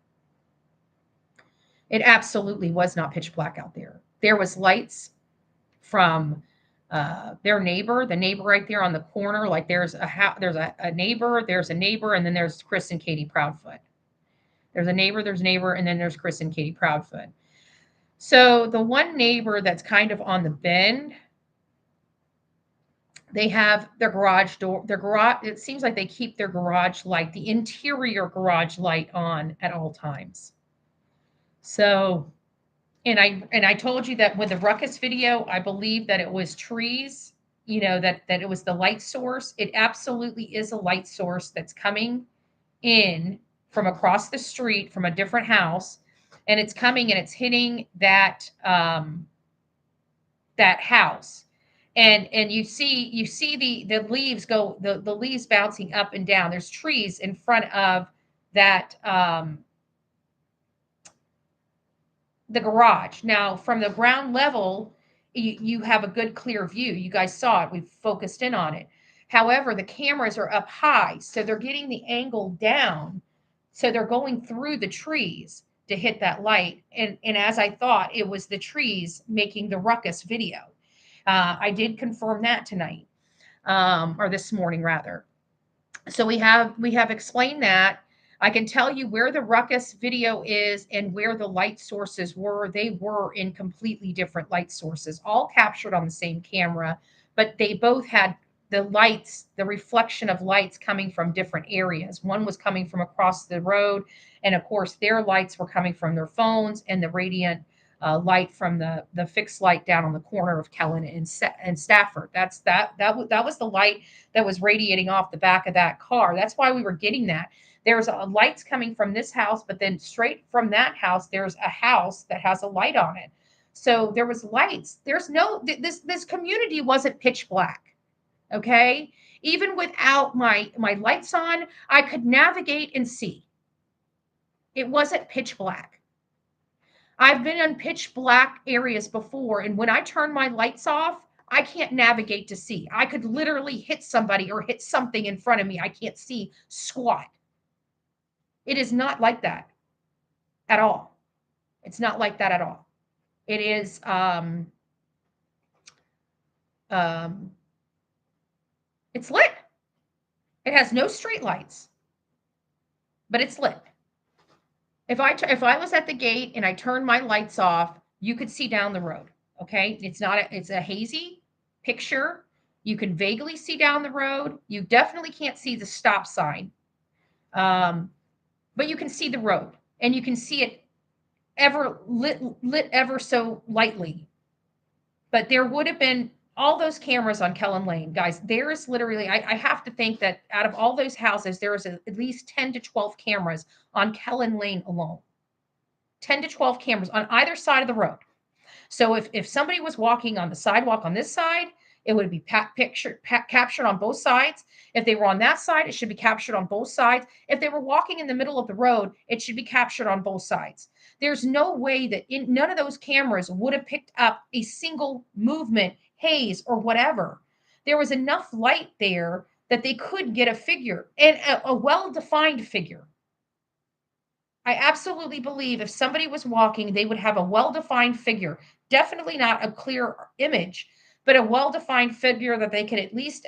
It absolutely was not pitch black out there. There was lights from their neighbor, the neighbor right there on the corner. Like there's a neighbor, and then there's Chris and Katie Proudfoot. There's a neighbor, and then there's Chris and Katie Proudfoot. So the one neighbor that's kind of on the bend, they have their garage door, it seems like they keep their garage light, the interior garage light on at all times. So, and I told you that with the Ruckus video, I believe that it was trees, that it was the light source. It absolutely is a light source that's coming in from across the street from a different house, and it's coming and it's hitting that that house. And you see the leaves go, the leaves bouncing up and down. There's trees in front of that the garage. Now, from the ground level, you have a good clear view. You guys saw it. We've focused in on it. However, the cameras are up high, so they're getting the angle down. So they're going through the trees to hit that light. And as I thought, it was the trees making the Ruckus video. I did confirm that tonight, or this morning rather. So we have explained that. I can tell you where the Ruckus video is and where the light sources were. They were in completely different light sources, all captured on the same camera, but they both had the lights, the reflection of lights coming from different areas. One was coming from across the road, and of course, their lights were coming from their phones, and the radiant light from the fixed light down on the corner of Kellen and Stafford. That was the light that was radiating off the back of that car. That's why we were getting that. There's lights coming from this house, but then straight from that house, there's a house that has a light on it. So there was lights. There's no, this community wasn't pitch black. Okay. Even without my lights on, I could navigate and see. It wasn't pitch black. I've been in pitch black areas before, and when I turn my lights off, I can't navigate to see. I could literally hit somebody or hit something in front of me. I can't see squat. It is not like that at all. It's not like that at all. It is um it's lit. It has no street lights, but it's lit. If I was at the gate and I turned my lights off, you could see down the road. Okay, it's a hazy picture. You can vaguely see down the road. You definitely can't see the stop sign, but you can see the road, and you can see it ever lit ever so lightly. But there would have been all those cameras on Kellen Lane, guys. There is literally, I have to think that out of all those houses, there is at least 10 to 12 cameras on Kellen Lane alone. 10 to 12 cameras on either side of the road. So if somebody was walking on the sidewalk on this side, it would be captured on both sides. If they were on that side, it should be captured on both sides. If they were walking in the middle of the road, it should be captured on both sides. There's no way that none of those cameras would have picked up a single movement, haze, or whatever. There was enough light there that they could get a figure, and a well-defined figure. I absolutely believe if somebody was walking, they would have a well-defined figure. Definitely not a clear image, but a well-defined figure that they could at least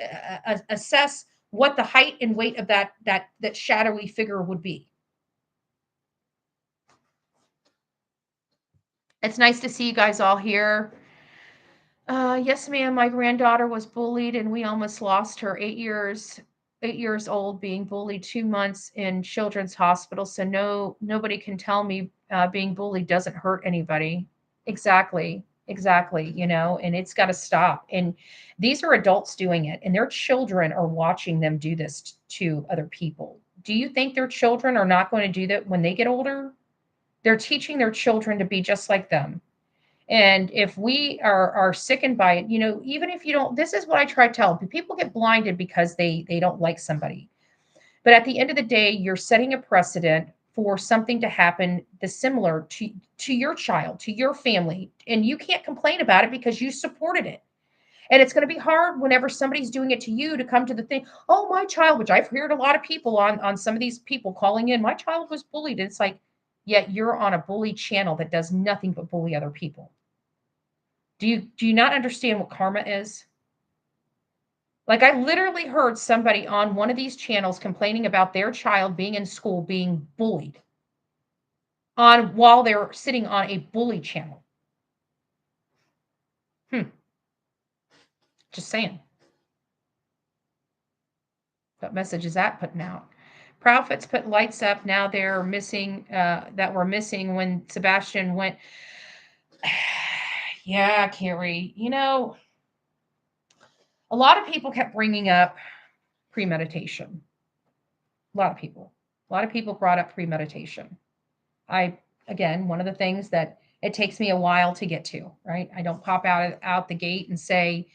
assess what the height and weight of that shadowy figure would be. It's nice to see you guys all here. Yes, ma'am. My granddaughter was bullied, and we almost lost her. 8 years old, being bullied 2 months in children's hospital. So nobody can tell me being bullied doesn't hurt anybody. Exactly, exactly. And it's got to stop. And these are adults doing it, and their children are watching them do this to other people. Do you think their children are not going to do that when they get older? They're teaching their children to be just like them. And if we are sickened by it, even if you don't, this is what I try to tell people: get blinded because they don't like somebody. But at the end of the day, you're setting a precedent for something to happen the similar to your child, to your family, and you can't complain about it because you supported it. And it's going to be hard whenever somebody's doing it to you to come to the thing, oh, my child, which I've heard a lot of people on some of these people calling in, my child was bullied. And it's like, yet you're on a bully channel that does nothing but bully other people. Do you not understand what karma is? Like, I literally heard somebody on one of these channels complaining about their child being in school being bullied on while they're sitting on a bully channel. Just saying. What message is that putting out? Prophets put lights up. Now they're missing, that were missing when Sebastian went. Yeah, Carrie. A lot of people kept bringing up premeditation. A lot of people. A lot of people brought up premeditation. Again, one of the things that it takes me a while to get to, right? I don't pop out the gate and say,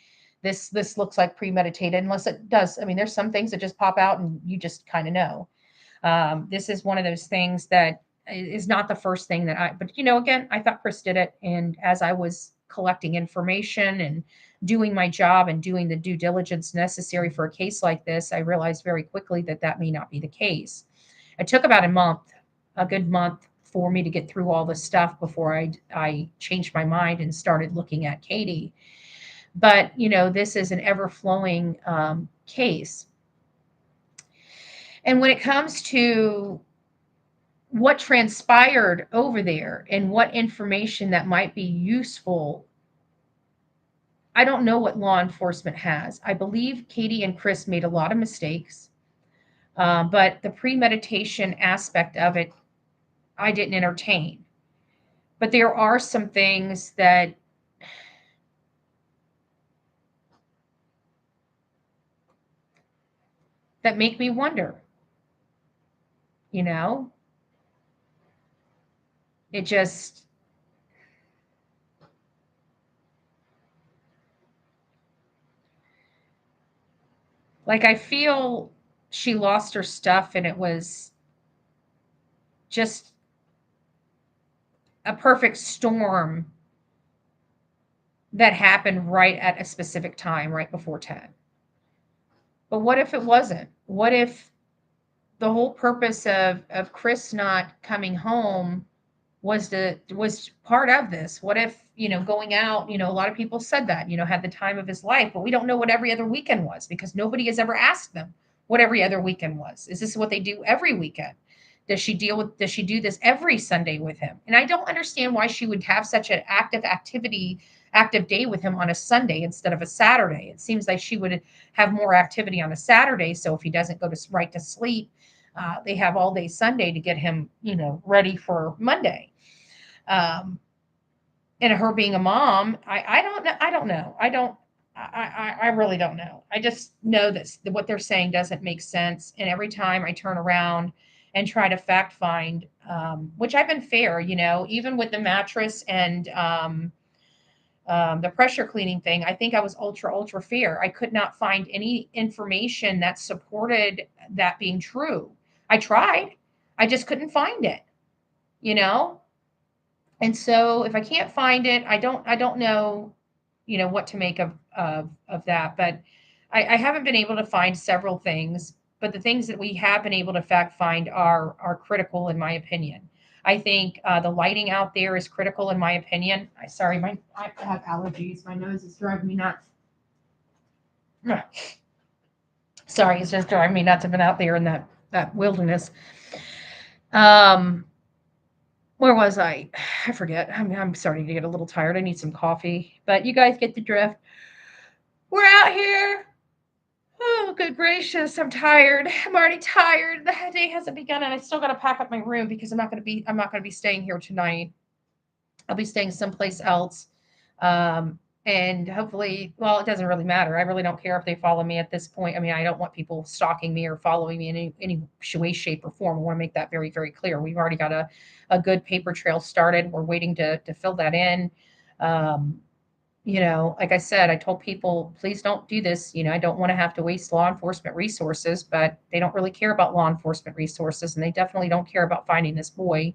this looks like premeditated, unless it does. I mean, there's some things that just pop out and you just kind of know. This is one of those things that is not the first thing but again, I thought Chris did it. And as I was collecting information and doing my job and doing the due diligence necessary for a case like this, I realized very quickly that may not be the case. It took about a good month for me to get through all this stuff before I changed my mind and started looking at Katie. But, this is an ever-flowing case. And when it comes to what transpired over there and what information that might be useful, I don't know what law enforcement has. I believe Katie and Chris made a lot of mistakes, but the premeditation aspect of it, I didn't entertain. But there are some things that make me wonder. It just, like, I feel she lost her stuff, and it was just a perfect storm that happened right at a specific time, right before 10. But what if it wasn't? What if the whole purpose of Chris not coming home was part of this? What if, going out, a lot of people said that, had the time of his life, but we don't know what every other weekend was because nobody has ever asked them what every other weekend was. Is this what they do every weekend? Does she do this every Sunday with him? And I don't understand why she would have such an active day with him on a Sunday instead of a Saturday. It seems like she would have more activity on a Saturday. So if he doesn't go to right to sleep, they have all day Sunday to get him, ready for Monday. And her being a mom, I don't know. I don't know. I really don't know. I just know that what they're saying doesn't make sense. And every time I turn around and try to fact find, which I've been fair, even with the mattress and the pressure cleaning thing, I think I was ultra fair. I could not find any information that supported that being true. I tried, I just couldn't find it, you know? And so if I can't find it, I don't know, what to make of that. But I haven't been able to find several things, but the things that we have been able to fact find are critical in my opinion. I think the lighting out there is critical in my opinion. I have allergies. My nose is driving me nuts. Ugh. Sorry, it's just driving me nuts. I've been out there in that wilderness. Um, where was I? I forget. I'm starting to get a little tired. I need some coffee, but you guys get the drift. We're out here. Oh, good gracious. I'm tired. I'm already tired. The day hasn't begun and I still got to pack up my room because I'm not going to be staying here tonight. I'll be staying someplace else. Um, and hopefully, well, it doesn't really matter. I really don't care if they follow me at this point. I mean, I don't want people stalking me or following me in any way, shape, or form. I want to make that very, very clear. We've already got a good paper trail started. We're waiting to fill that in. Um, like I said, I told people, please don't do this. I don't want to have to waste law enforcement resources, but they don't really care about law enforcement resources, and they definitely don't care about finding this boy.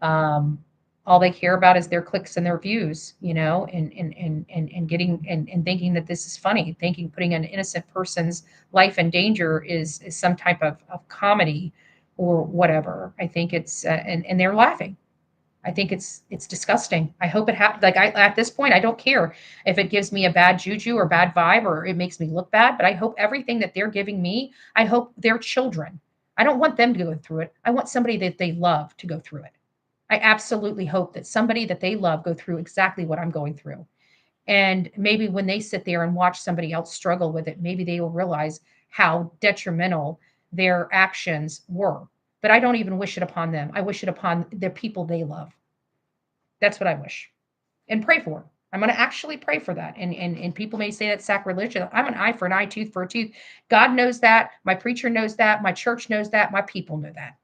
Um, all they care about is their clicks and their views, and getting and thinking that this is funny, thinking putting an innocent person's life in danger is some type of comedy or whatever. I think it's and they're laughing. I think it's disgusting. I hope it happens. Like at this point, I don't care if it gives me a bad juju or bad vibe or it makes me look bad. But I hope everything that they're giving me, I hope their children. I don't want them to go through it. I want somebody that they love to go through it. I absolutely hope that somebody that they love go through exactly what I'm going through. And maybe when they sit there and watch somebody else struggle with it, maybe they will realize how detrimental their actions were. But I don't even wish it upon them. I wish it upon the people they love. That's what I wish and pray for. I'm going to actually pray for that. And people may say that's sacrilegious. I'm an eye for an eye, tooth for a tooth. God knows that. My preacher knows that. My church knows that. My people know that.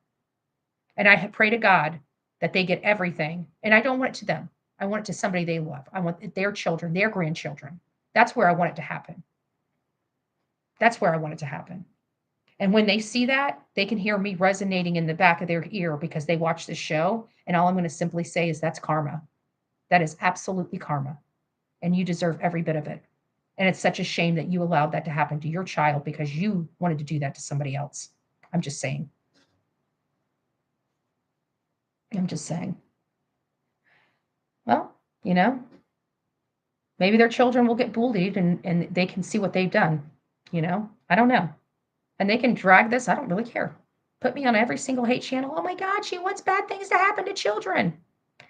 And I pray to God that they get everything. And I don't want it to them. I want it to somebody they love. I want their children, their grandchildren. That's where I want it to happen. That's where I want it to happen. And when they see that, they can hear me resonating in the back of their ear because they watch this show. And all I'm going to simply say is that's karma. That is absolutely karma. And you deserve every bit of it. And it's such a shame that you allowed that to happen to your child because you wanted to do that to somebody else. I'm just saying. I'm just saying. Well, maybe their children will get bullied and they can see what they've done. I don't know. And they can drag this. I don't really care. Put me on every single hate channel. Oh my God, she wants bad things to happen to children.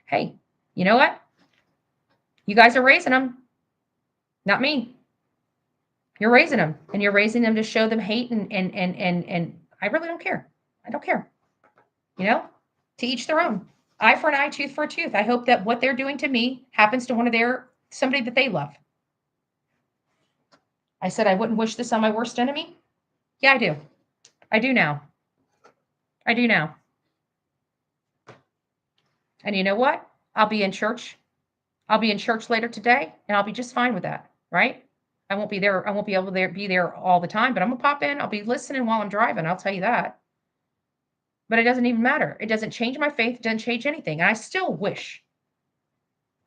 Hey, you know what? You guys are raising them, not me. You're raising them, and you're raising them to show them hate, and I really don't care. I don't care. To each their own. Eye for an eye, tooth for a tooth. I hope that what they're doing to me happens to somebody that they love. I said I wouldn't wish this on my worst enemy. Yeah, I do. I do now. I do now. And you know what? I'll be in church. I'll be in church later today, and I'll be just fine with that, right? I won't be there. I won't be able to be there all the time, but I'm gonna pop in. I'll be listening while I'm driving. I'll tell you that. But it doesn't even matter. It doesn't change my faith. It doesn't change anything. And I still wish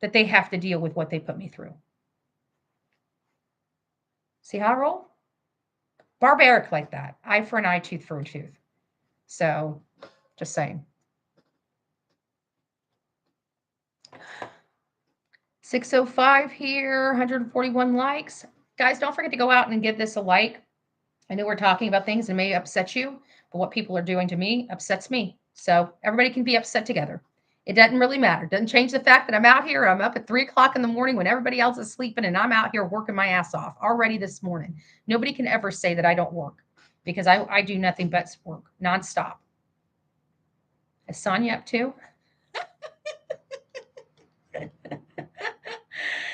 that they have to deal with what they put me through. See how I roll? Barbaric like that. Eye for an eye, tooth for a tooth. So, just saying. 605 here, 141 likes. Guys, don't forget to go out and give this a like. I know we're talking about things that may upset you, but what people are doing to me upsets me. So everybody can be upset together. It doesn't really matter. It doesn't change the fact that I'm out here. I'm up at 3 o'clock in the morning when everybody else is sleeping, and I'm out here working my ass off already this morning. Nobody can ever say that I don't work, because I do nothing but work nonstop. Is Sonia up too?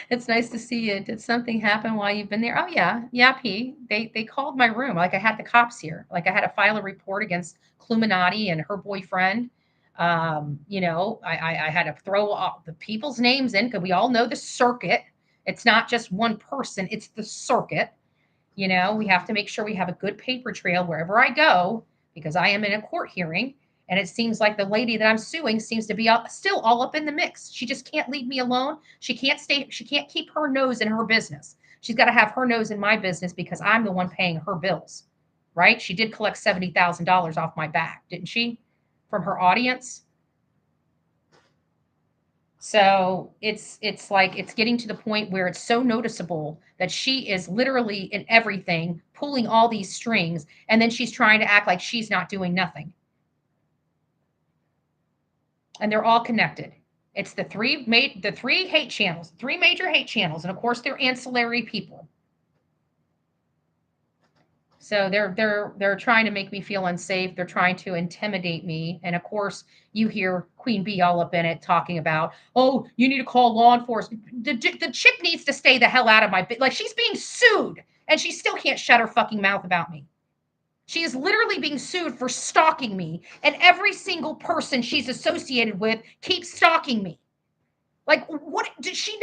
It's nice to see you. Did something happen while you've been there? Oh yeah, P. They called my room. Like I had the cops here. Like I had to file a report against Cluminati and her boyfriend. I had to throw all the people's names in, because we all know the circuit. It's not just one person, it's the circuit. We have to make sure we have a good paper trail wherever I go, because I am in a court hearing. And it seems like the lady that I'm suing seems to be still all up in the mix. She just can't leave me alone. She can't keep her nose in her business. She's got to have her nose in my business, because I'm the one paying her bills, right? She did collect $70,000 off my back, didn't she? From her audience. So it's like it's getting to the point where it's so noticeable that she is literally in everything, pulling all these strings, and then she's trying to act like she's not doing nothing. And they're all connected. It's the three hate channels, 3 major hate channels, and of course they're ancillary people. So they're trying to make me feel unsafe. They're trying to intimidate me. And of course, you hear Queen Bee all up in it talking about, oh, you need to call law enforcement. The chick needs to stay the hell out of my like she's being sued, and she still can't shut her fucking mouth about me. She is literally being sued for stalking me, and every single person she's associated with keeps stalking me. Like, what does she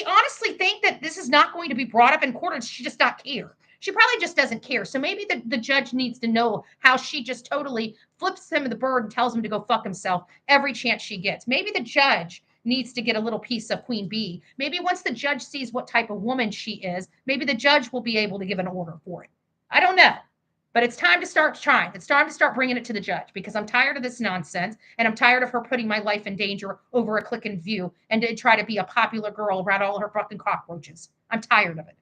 honestly think that this is not going to be brought up in court, or does she just not care? She probably just doesn't care. So maybe the judge needs to know how she just totally flips him the bird and tells him to go fuck himself every chance she gets. Maybe the judge needs to get a little piece of Queen Bee. Maybe once the judge sees what type of woman she is, maybe the judge will be able to give an order for it. I don't know. But it's time to start trying. It's time to start bringing it to the judge, because I'm tired of this nonsense, and I'm tired of her putting my life in danger over a click and view and to try to be a popular girl around all her fucking cockroaches. I'm tired of it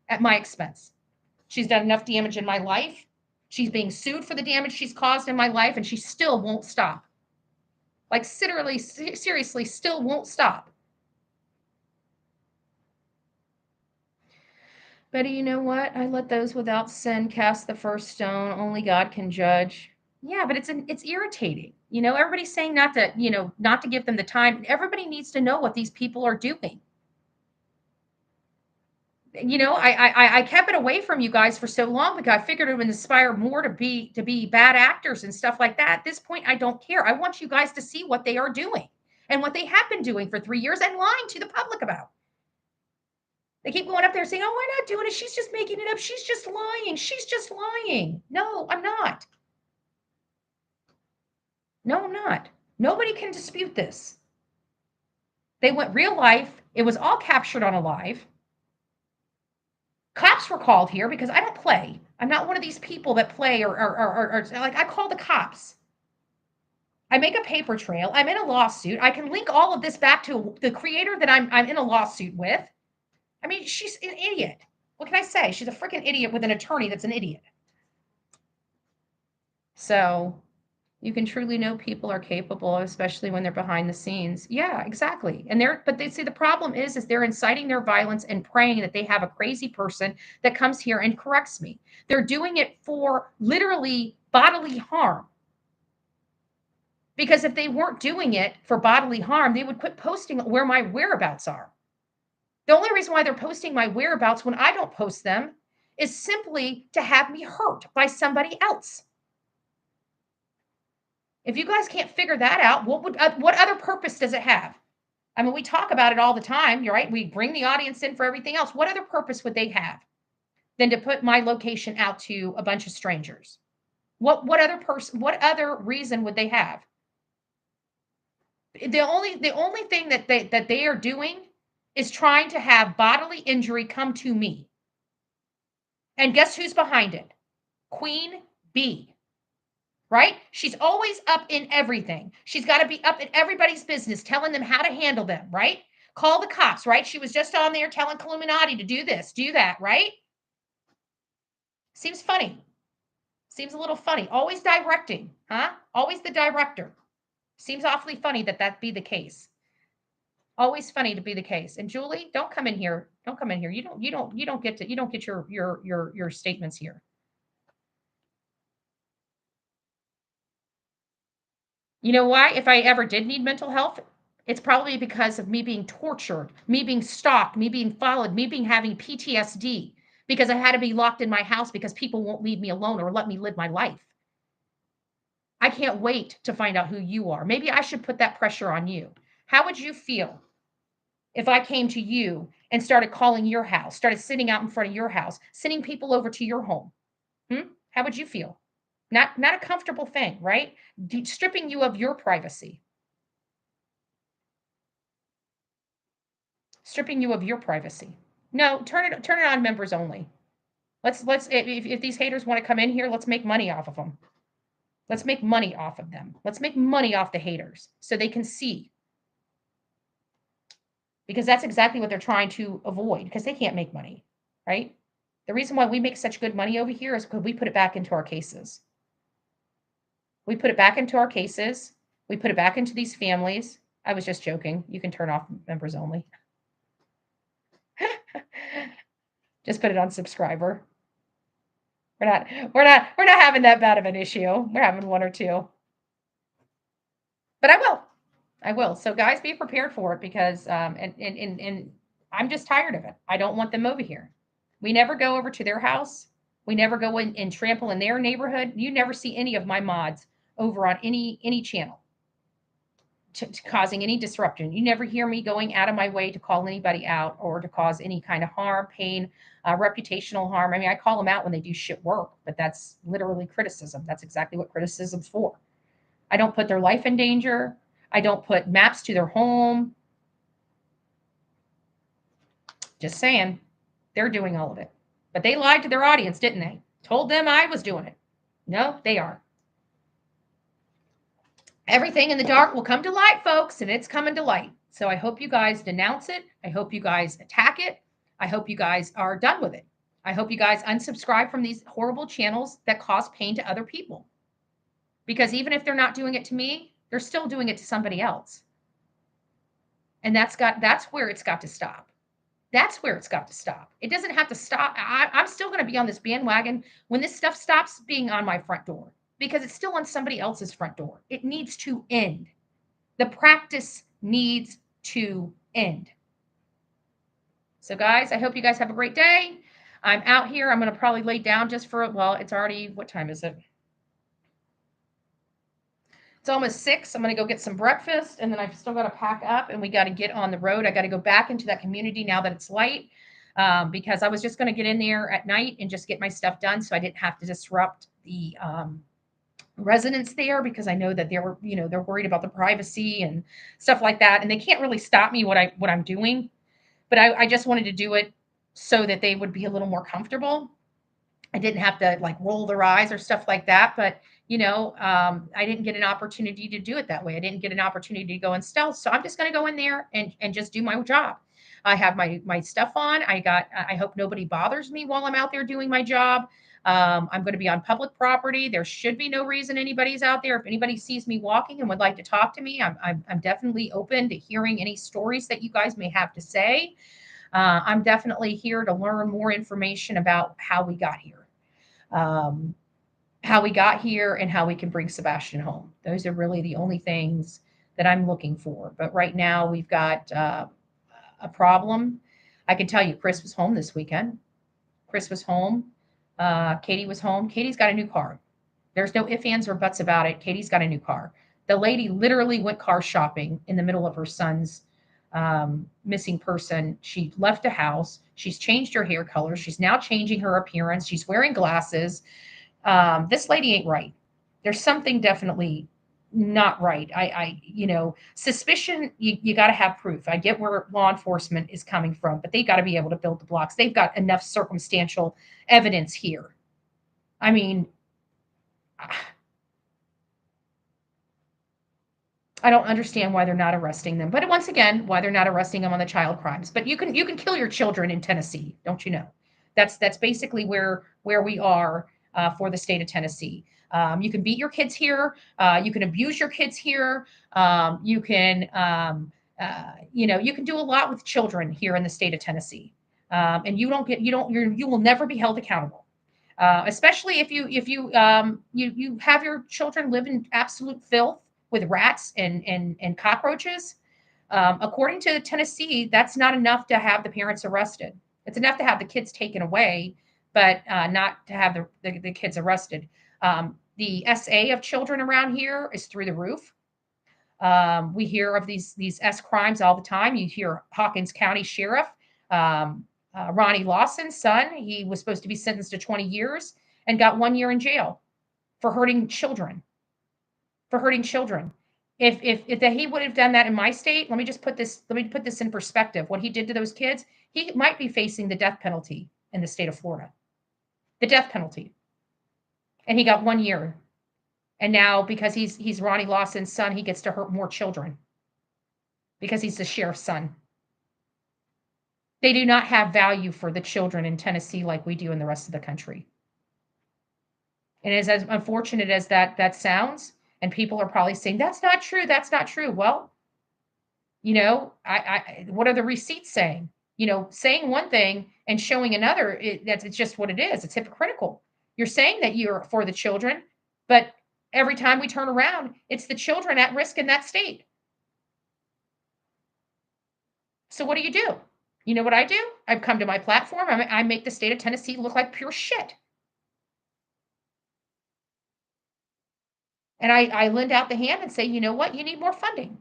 at my expense. She's done enough damage in my life. She's being sued for the damage she's caused in my life, and she still won't stop. Like, seriously, still won't stop. Betty, you know what? I let those without sin cast the first stone. Only God can judge. Yeah, but it's irritating. Everybody's saying not to give them the time. Everybody needs to know what these people are doing. I kept it away from you guys for so long because I figured it would inspire more to be bad actors and stuff like that. At this point, I don't care. I want you guys to see what they are doing and what they have been doing for 3 years and lying to the public about. They keep going up there saying, oh, we're not doing it. She's just making it up. She's just lying. She's just lying. No, I'm not. No, I'm not. Nobody can dispute this. They went real life. It was all captured on a live. Cops were called here because I don't play. I'm not one of these people that play or like I call the cops. I make a paper trail. I'm in a lawsuit. I can link all of this back to the creator that I'm in a lawsuit with. I mean, she's an idiot. What can I say? She's a freaking idiot with an attorney that's an idiot. So you can truly know people are capable, especially when they're behind the scenes. Yeah, exactly. But they see the problem is they're inciting their violence and praying that they have a crazy person that comes here and corrects me. They're doing it for literally bodily harm. Because if they weren't doing it for bodily harm, they would quit posting where my whereabouts are. The only reason why they're posting my whereabouts when I don't post them is simply to have me hurt by somebody else. If you guys can't figure that out, what other purpose does it have? I mean, we talk about it all the time. You're right. We bring the audience in for everything else. What other purpose would they have than to put my location out to a bunch of strangers? What other reason would they have? The only thing that they are doing is trying to have bodily injury come to me. And guess who's behind it? Queen Bee, right? She's always up in everything. She's got to be up in everybody's business, telling them how to handle them, right? Call the cops, right? She was just on there telling Illuminati to do this, do that, right? Seems funny. Seems a little funny. Always directing, huh? Always the director. Seems awfully funny that that be the case. Always funny to be the case. And Julie, don't come in here. Don't come in here. You don't get your statements here. You know why? If I ever did need mental health, it's probably because of me being tortured, me being stalked, me being followed, me being having PTSD because I had to be locked in my house because people won't leave me alone or let me live my life. I can't wait to find out who you are. Maybe I should put that pressure on you. How would you feel if I came to you and started calling your house, started sitting out in front of your house, sending people over to your home? How would you feel? Not a comfortable thing, right? Stripping you of your privacy. Stripping you of your privacy. No, turn it on members only. Let's if these haters want to come in here, let's make money off of them. Let's make money off of them. Let's make money off the haters so they can see. Because that's exactly what they're trying to avoid because they can't make money, right? The reason why we make such good money over here is because we put it back into our cases. We put it back into our cases. We put it back into these families. I was just joking. You can turn off members only. Just put it on subscriber. We're not having that bad of an issue. We're having one or two. But I will. So guys, be prepared for it because and I'm just tired of it. I don't want them over here. We never go over to their house. We never go in and trample in their neighborhood. You never see any of my mods over on any channel to causing any disruption. You never hear me going out of my way to call anybody out or to cause any kind of harm, pain, reputational harm. I mean, I call them out when they do shit work, but that's literally criticism. That's exactly what criticism's for. I don't put their life in danger. I don't put maps to their home. Just saying, they're doing all of it. But they lied to their audience, didn't they? Told them I was doing it. No, they are. Everything in the dark will come to light, folks, and it's coming to light. So I hope you guys denounce it. I hope you guys attack it. I hope you guys are done with it. I hope you guys unsubscribe from these horrible channels that cause pain to other people. Because even if they're not doing it to me, they're still doing it to somebody else. And that's where it's got to stop. That's where it's got to stop. It doesn't have to stop. I'm still going to be on this bandwagon when this stuff stops being on my front door because it's still on somebody else's front door. It needs to end. The practice needs to end. So guys, I hope you guys have a great day. I'm out here. I'm going to probably lay down just for, well, it's already, what time is it? It's almost 6. I'm going to go get some breakfast and then I've still got to pack up and we got to get on the road. I got to go back into that community now that it's light because I was just going to get in there at night and just get my stuff done so I didn't have to disrupt the residents there because I know that they're worried about the privacy and stuff like that. And they can't really stop me what I'm doing, but I just wanted to do it so that they would be a little more comfortable. I didn't have to like roll their eyes or stuff like that, but I didn't get an opportunity to do it that way. I didn't get an opportunity to go in stealth. So I'm just going to go in there and just do my job. I have my stuff on. I hope nobody bothers me while I'm out there doing my job. I'm going to be on public property. There should be no reason anybody's out there. If anybody sees me walking and would like to talk to me, I'm definitely open to hearing any stories that you guys may have to say. I'm definitely here to learn more information about how we got here. How we got here and how we can bring Sebastian home. Those are really the only things that I'm looking for. But right now we've got a problem. I can tell you Chris was home this weekend. Chris was home. Katie was home. Katie's got a new car. There's no ifs, ands, or buts about it. Katie's got a new car. The lady literally went car shopping in the middle of her son's missing person. She left the house. She's changed her hair color. She's now changing her appearance. She's wearing glasses. This lady ain't right. There's something definitely not right. Suspicion, you got to have proof. I get where law enforcement is coming from, but they got to be able to build the blocks. They've got enough circumstantial evidence here. I mean, I don't understand why they're not arresting them. But once again, why they're not arresting them on the child crimes. But you can kill your children in Tennessee, don't you know? That's basically where we are for the state of Tennessee. You can beat your kids here. You can abuse your kids here. You can do a lot with children here in the state of Tennessee. And you will never be held accountable. Especially if you have your children live in absolute filth with rats and cockroaches. According to Tennessee, that's not enough to have the parents arrested. It's enough to have the kids taken away, but not to have the kids arrested. The SA of children around here is through the roof. We hear of these S crimes all the time. You hear Hopkins County Sheriff, Ronnie Lawson's son. He was supposed to be sentenced to 20 years and got 1 year in jail for hurting children. If he would have done that in my state, let me put this in perspective. What he did to those kids, he might be facing the death penalty in the state of Florida. The death penalty. And he got 1 year. And now because he's Ronnie Lawson's son, he gets to hurt more children because he's the sheriff's son. They do not have value for the children in Tennessee like we do in the rest of the country. And as unfortunate as that sounds, and people are probably saying, that's not true, that's not true. Well, what are the receipts saying? Saying one thing and showing another, it's just what it is. It's hypocritical. You're saying that you're for the children, but every time we turn around, it's the children at risk in that state. So what do? You know what I do? I've come to my platform. I make the state of Tennessee look like pure shit. And I lend out the hand and say, you know what? You need more funding.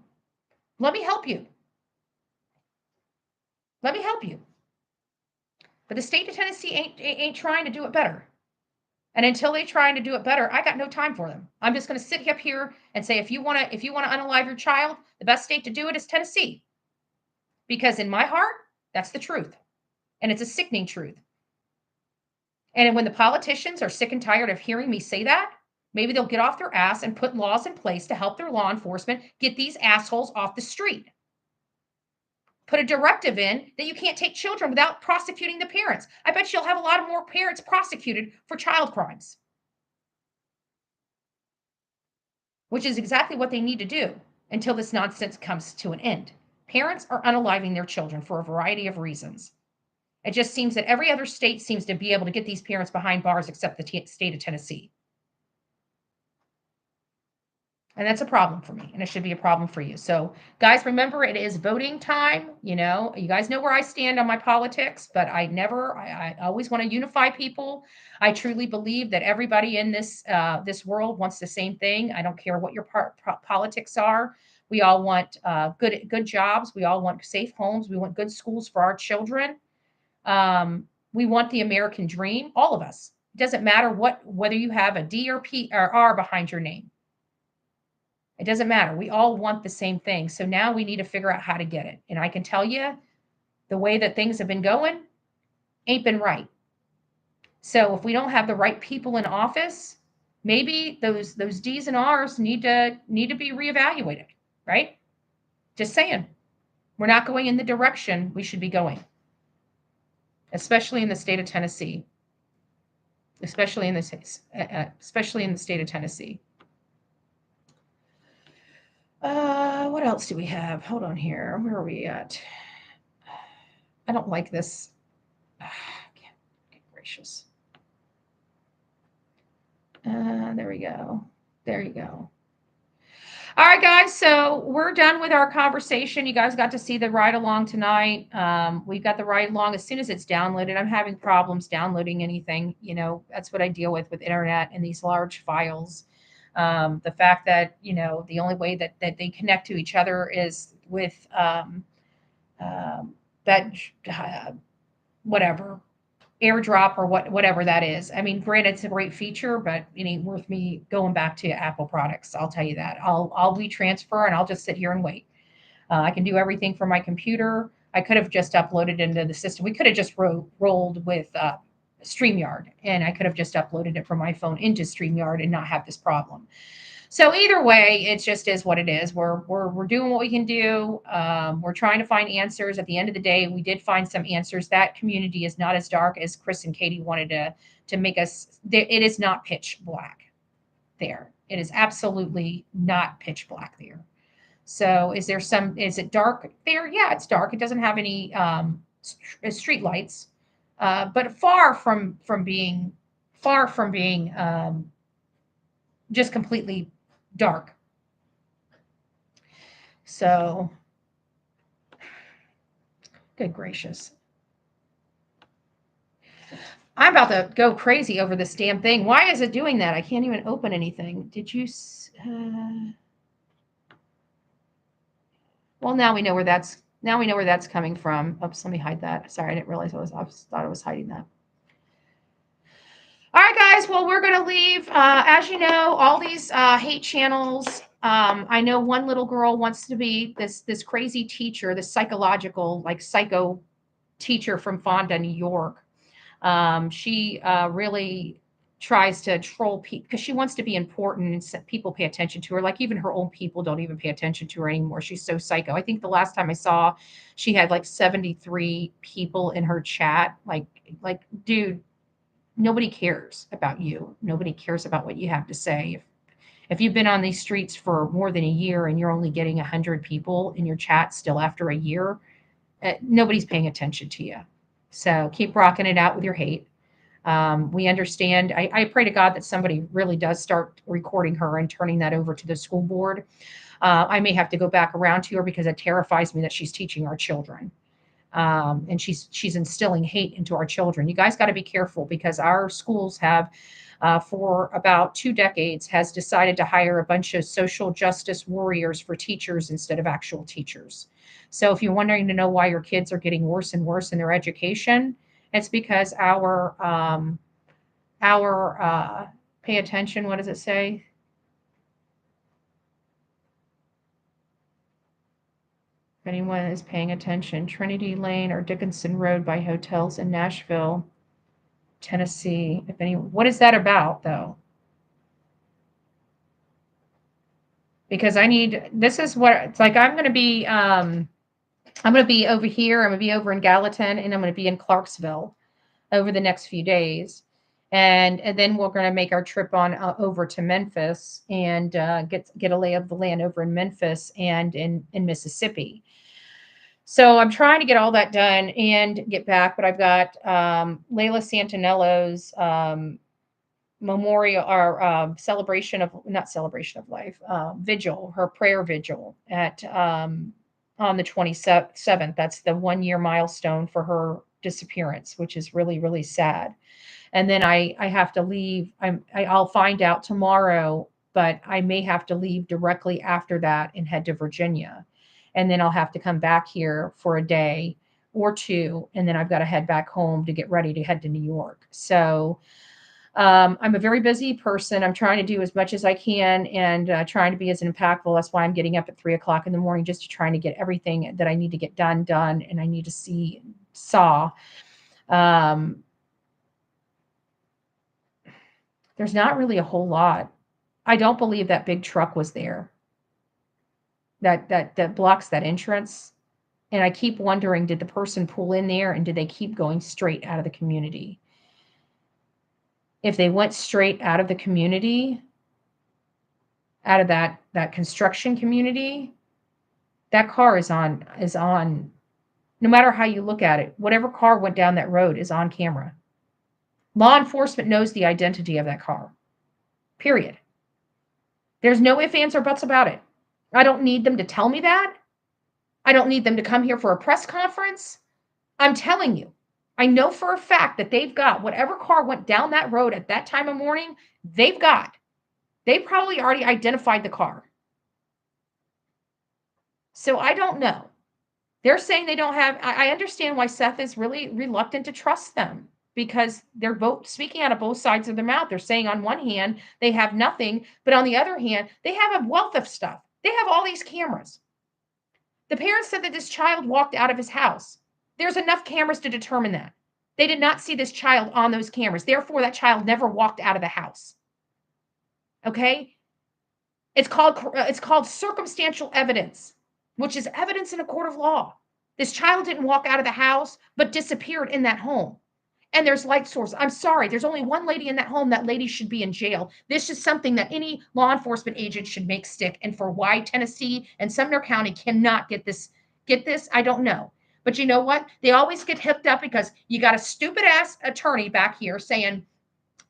Let me help you. Let me help you. But the state of Tennessee ain't trying to do it better. And until they're trying to do it better, I got no time for them. I'm just going to sit up here and say, if you want to unalive your child, the best state to do it is Tennessee. Because in my heart, that's the truth. And it's a sickening truth. And when the politicians are sick and tired of hearing me say that, maybe they'll get off their ass and put laws in place to help their law enforcement get these assholes off the street. Put a directive in that you can't take children without prosecuting the parents. I bet you'll have a lot of more parents prosecuted for child crimes, which is exactly what they need to do until this nonsense comes to an end. Parents are unaliving their children for a variety of reasons. It just seems that every other state seems to be able to get these parents behind bars except the state of Tennessee. And that's a problem for me, and it should be a problem for you. So, guys, remember, it is voting time. You guys know where I stand on my politics, but I always want to unify people. I truly believe that everybody in this world wants the same thing. I don't care what your politics are. We all want good jobs. We all want safe homes. We want good schools for our children. We want the American dream. All of us. It doesn't matter whether you have a D or P or R behind your name. It doesn't matter. We all want the same thing. So now we need to figure out how to get it. And I can tell you, the way that things have been going ain't been right. So if we don't have the right people in office, maybe those D's and R's need to be reevaluated, right? Just saying. We're not going in the direction we should be going, especially in the state of Tennessee. Especially in the state of Tennessee. What else do we have? Hold on here. Where are we at? I don't like this. Good gracious. There we go. There you go. All right, guys. So we're done with our conversation. You guys got to see the ride along tonight. We've got the ride along as soon as it's downloaded. I'm having problems downloading anything. That's what I deal with internet and these large files. The fact that, the only way that they connect to each other is with whatever. AirDrop or whatever that is. I mean, granted, it's a great feature, but it ain't worth me going back to Apple products. I'll tell you that. I'll WeTransfer and I'll just sit here and wait. I can do everything from my computer. I could have just uploaded into the system. We could have just rolled with StreamYard, and I could have just uploaded it from my phone into StreamYard and not have this problem. So either way, it just is what it is. We're doing what we can do. We're trying to find answers. At the end of the day, we did find some answers. That community is not as dark as Chris and Katie wanted to make us. It is not pitch black there. It is absolutely not pitch black there. So is there some? Is it dark there? Yeah, it's dark. It doesn't have any street lights, but far from being just completely dark. So, good gracious. I'm about to go crazy over this damn thing. Why is it doing that? I can't even open anything. Did you? Well, now we know where that's coming from. Oops, let me hide that. Sorry, I didn't realize I thought I was hiding that. All right, guys. Well, we're going to leave. As you know, all these hate channels. I know one little girl wants to be this crazy teacher, this psychological, like psycho teacher from Fonda, New York. She really tries to troll people because she wants to be important and people pay attention to her. Like even her own people don't even pay attention to her anymore. She's so psycho. I think the last time I saw, she had like 73 people in her chat. Like, dude, nobody cares about you. Nobody cares about what you have to say. If you've been on these streets for more than a year and you're only getting 100 people in your chat still after a year, nobody's paying attention to you. So keep rocking it out with your hate. We understand. I pray to God that somebody really does start recording her and turning that over to the school board. I may have to go back around to her because it terrifies me that she's teaching our children. And she's instilling hate into our children. You guys got to be careful because our schools have, for about 2 decades, has decided to hire a bunch of social justice warriors for teachers instead of actual teachers. So if you're wondering to know why your kids are getting worse and worse in their education, it's because our pay attention. What does it say? If anyone is paying attention, Trinity Lane or Dickinson Road by hotels in Nashville, Tennessee. What is that about though? Because this is what it's like. I'm going to be over here. I'm going to be over in Gallatin and I'm going to be in Clarksville over the next few days. And then we're going to make our trip on over to Memphis and get a lay of the land over in Memphis and in Mississippi. So I'm trying to get all that done and get back, but I've got Layla Santinello's memorial or not celebration of life, vigil, her prayer vigil at on the 27th. That's the 1-year milestone for her disappearance, which is really, really sad. And then I have to leave. I'll find out tomorrow, but I may have to leave directly after that and head to Virginia. And then I'll have to come back here for a day or two. And then I've got to head back home to get ready to head to New York. So I'm a very busy person. I'm trying to do as much as I can and trying to be as impactful. That's why I'm getting up at 3 o'clock in the morning, just to trying to get everything that I need to get done. And I need to saw. There's not really a whole lot. I don't believe that big truck was there. That blocks that entrance. And I keep wondering, did the person pull in there and did they keep going straight out of the community? If they went straight out of the community, out of that construction community, that car is on, no matter how you look at it, whatever car went down that road is on camera. Law enforcement knows the identity of that car. Period. There's no ifs, ands, or buts about it. I don't need them to tell me that. I don't need them to come here for a press conference. I'm telling you, I know for a fact that they've got whatever car went down that road at that time of morning, they probably already identified the car. So I don't know. They're saying they don't have, I understand why Seth is really reluctant to trust them because they're both speaking out of both sides of their mouth. They're saying on one hand, they have nothing, but on the other hand, they have a wealth of stuff. They have all these cameras. The parents said that this child walked out of his house. There's enough cameras to determine that. They did not see this child on those cameras. Therefore, that child never walked out of the house. Okay? It's called circumstantial evidence, which is evidence in a court of law. This child didn't walk out of the house, but disappeared in that home. And there's light source. I'm sorry, there's only one lady in that home. That lady should be in jail. This is something that any law enforcement agent should make stick. And for why Tennessee and Sumner County cannot get this, I don't know. But you know what? They always get hooked up because you got a stupid ass attorney back here saying,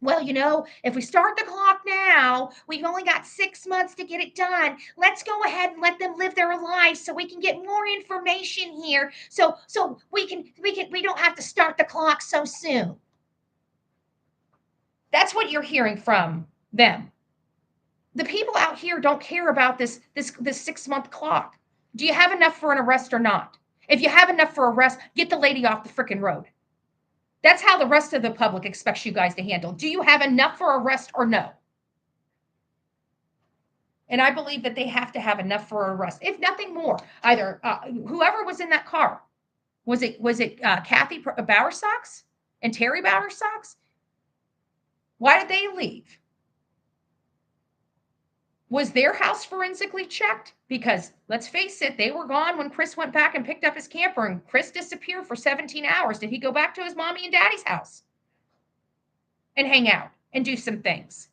well, if we start the clock now, we've only got 6 months to get it done. Let's go ahead and let them live their lives so we can get more information here. So we don't have to start the clock so soon. That's what you're hearing from them. The people out here don't care about this 6-month clock. Do you have enough for an arrest or not? If you have enough for arrest, get the lady off the freaking road. That's how the rest of the public expects you guys to handle. Do you have enough for arrest or no? And I believe that they have to have enough for arrest, if nothing more. Either whoever was in that car, was it Kathy Bowersox and Terry Bowersox? Why did they leave? Was their house forensically checked? Because let's face it, they were gone when Chris went back and picked up his camper, and Chris disappeared for 17 hours. Did he go back to his mommy and daddy's house and hang out and do some things?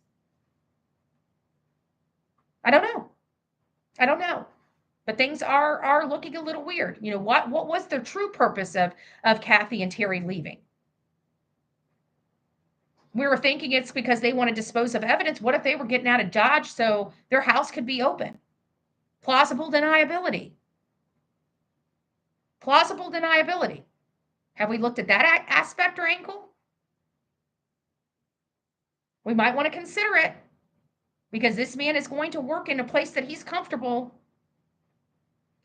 I don't know. But things are looking a little weird. What was the true purpose of Kathy and Terry leaving? We were thinking it's because they want to dispose of evidence. What if they were getting out of Dodge so their house could be open? Plausible deniability. Have we looked at that aspect or angle? We might want to consider it, because this man is going to work in a place that he's comfortable,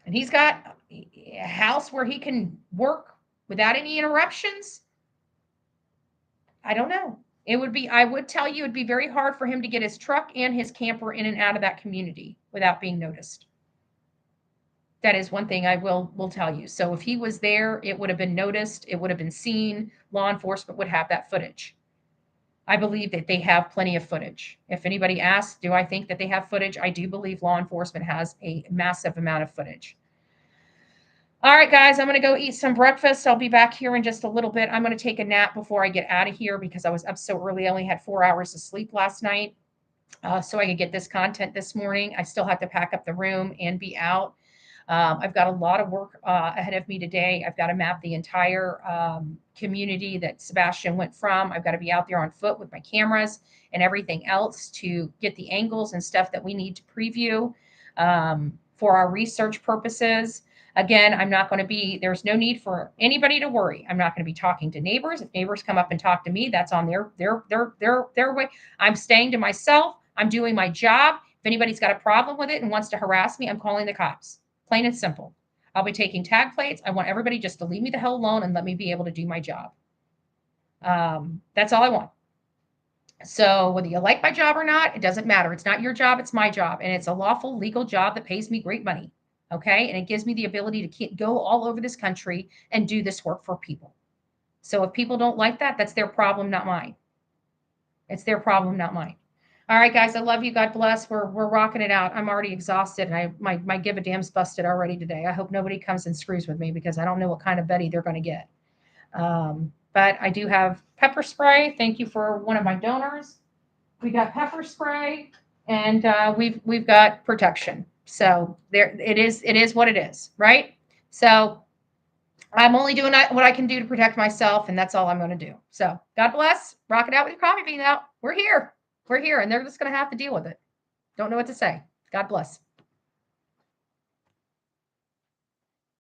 and he's got a house where he can work without any interruptions. I don't know. I would tell you, it'd be very hard for him to get his truck and his camper in and out of that community without being noticed. That is one thing I will tell you. So if he was there, it would have been noticed. It would have been seen. Law enforcement would have that footage. I believe that they have plenty of footage. If anybody asks, do I think that they have footage? I do believe law enforcement has a massive amount of footage. All right, guys, I'm going to go eat some breakfast. I'll be back here in just a little bit. I'm going to take a nap before I get out of here because I was up so early. I only had 4 hours of sleep last night, so I could get this content this morning. I still have to pack up the room and be out. I've got a lot of work ahead of me today. I've got to map the entire community that Sebastian went from. I've got to be out there on foot with my cameras and everything else to get the angles and stuff that we need to preview for our research purposes. Again, there's no need for anybody to worry. I'm not going to be talking to neighbors. If neighbors come up and talk to me, that's on their way. I'm staying to myself. I'm doing my job. If anybody's got a problem with it and wants to harass me, I'm calling the cops. Plain and simple. I'll be taking tag plates. I want everybody just to leave me the hell alone and let me be able to do my job. That's all I want. So whether you like my job or not, it doesn't matter. It's not your job. It's my job. And it's a lawful, legal job that pays me great money. Okay. And it gives me the ability to go all over this country and do this work for people. So if people don't like that, that's their problem, not mine. It's their problem, not mine. All right, guys, I love you. God bless. We're rocking it out. I'm already exhausted, and my give a damn's busted already today. I hope nobody comes and screws with me because I don't know what kind of Betty they're going to get. But I do have pepper spray. Thank you for one of my donors. We got pepper spray, and we've got protection. So there it is. It is what it is, right? So I'm only doing what I can do to protect myself, and that's all I'm going to do. So God bless. Rock it out with your coffee bean out. We're here. And they're just going to have to deal with it. Don't know what to say. God bless.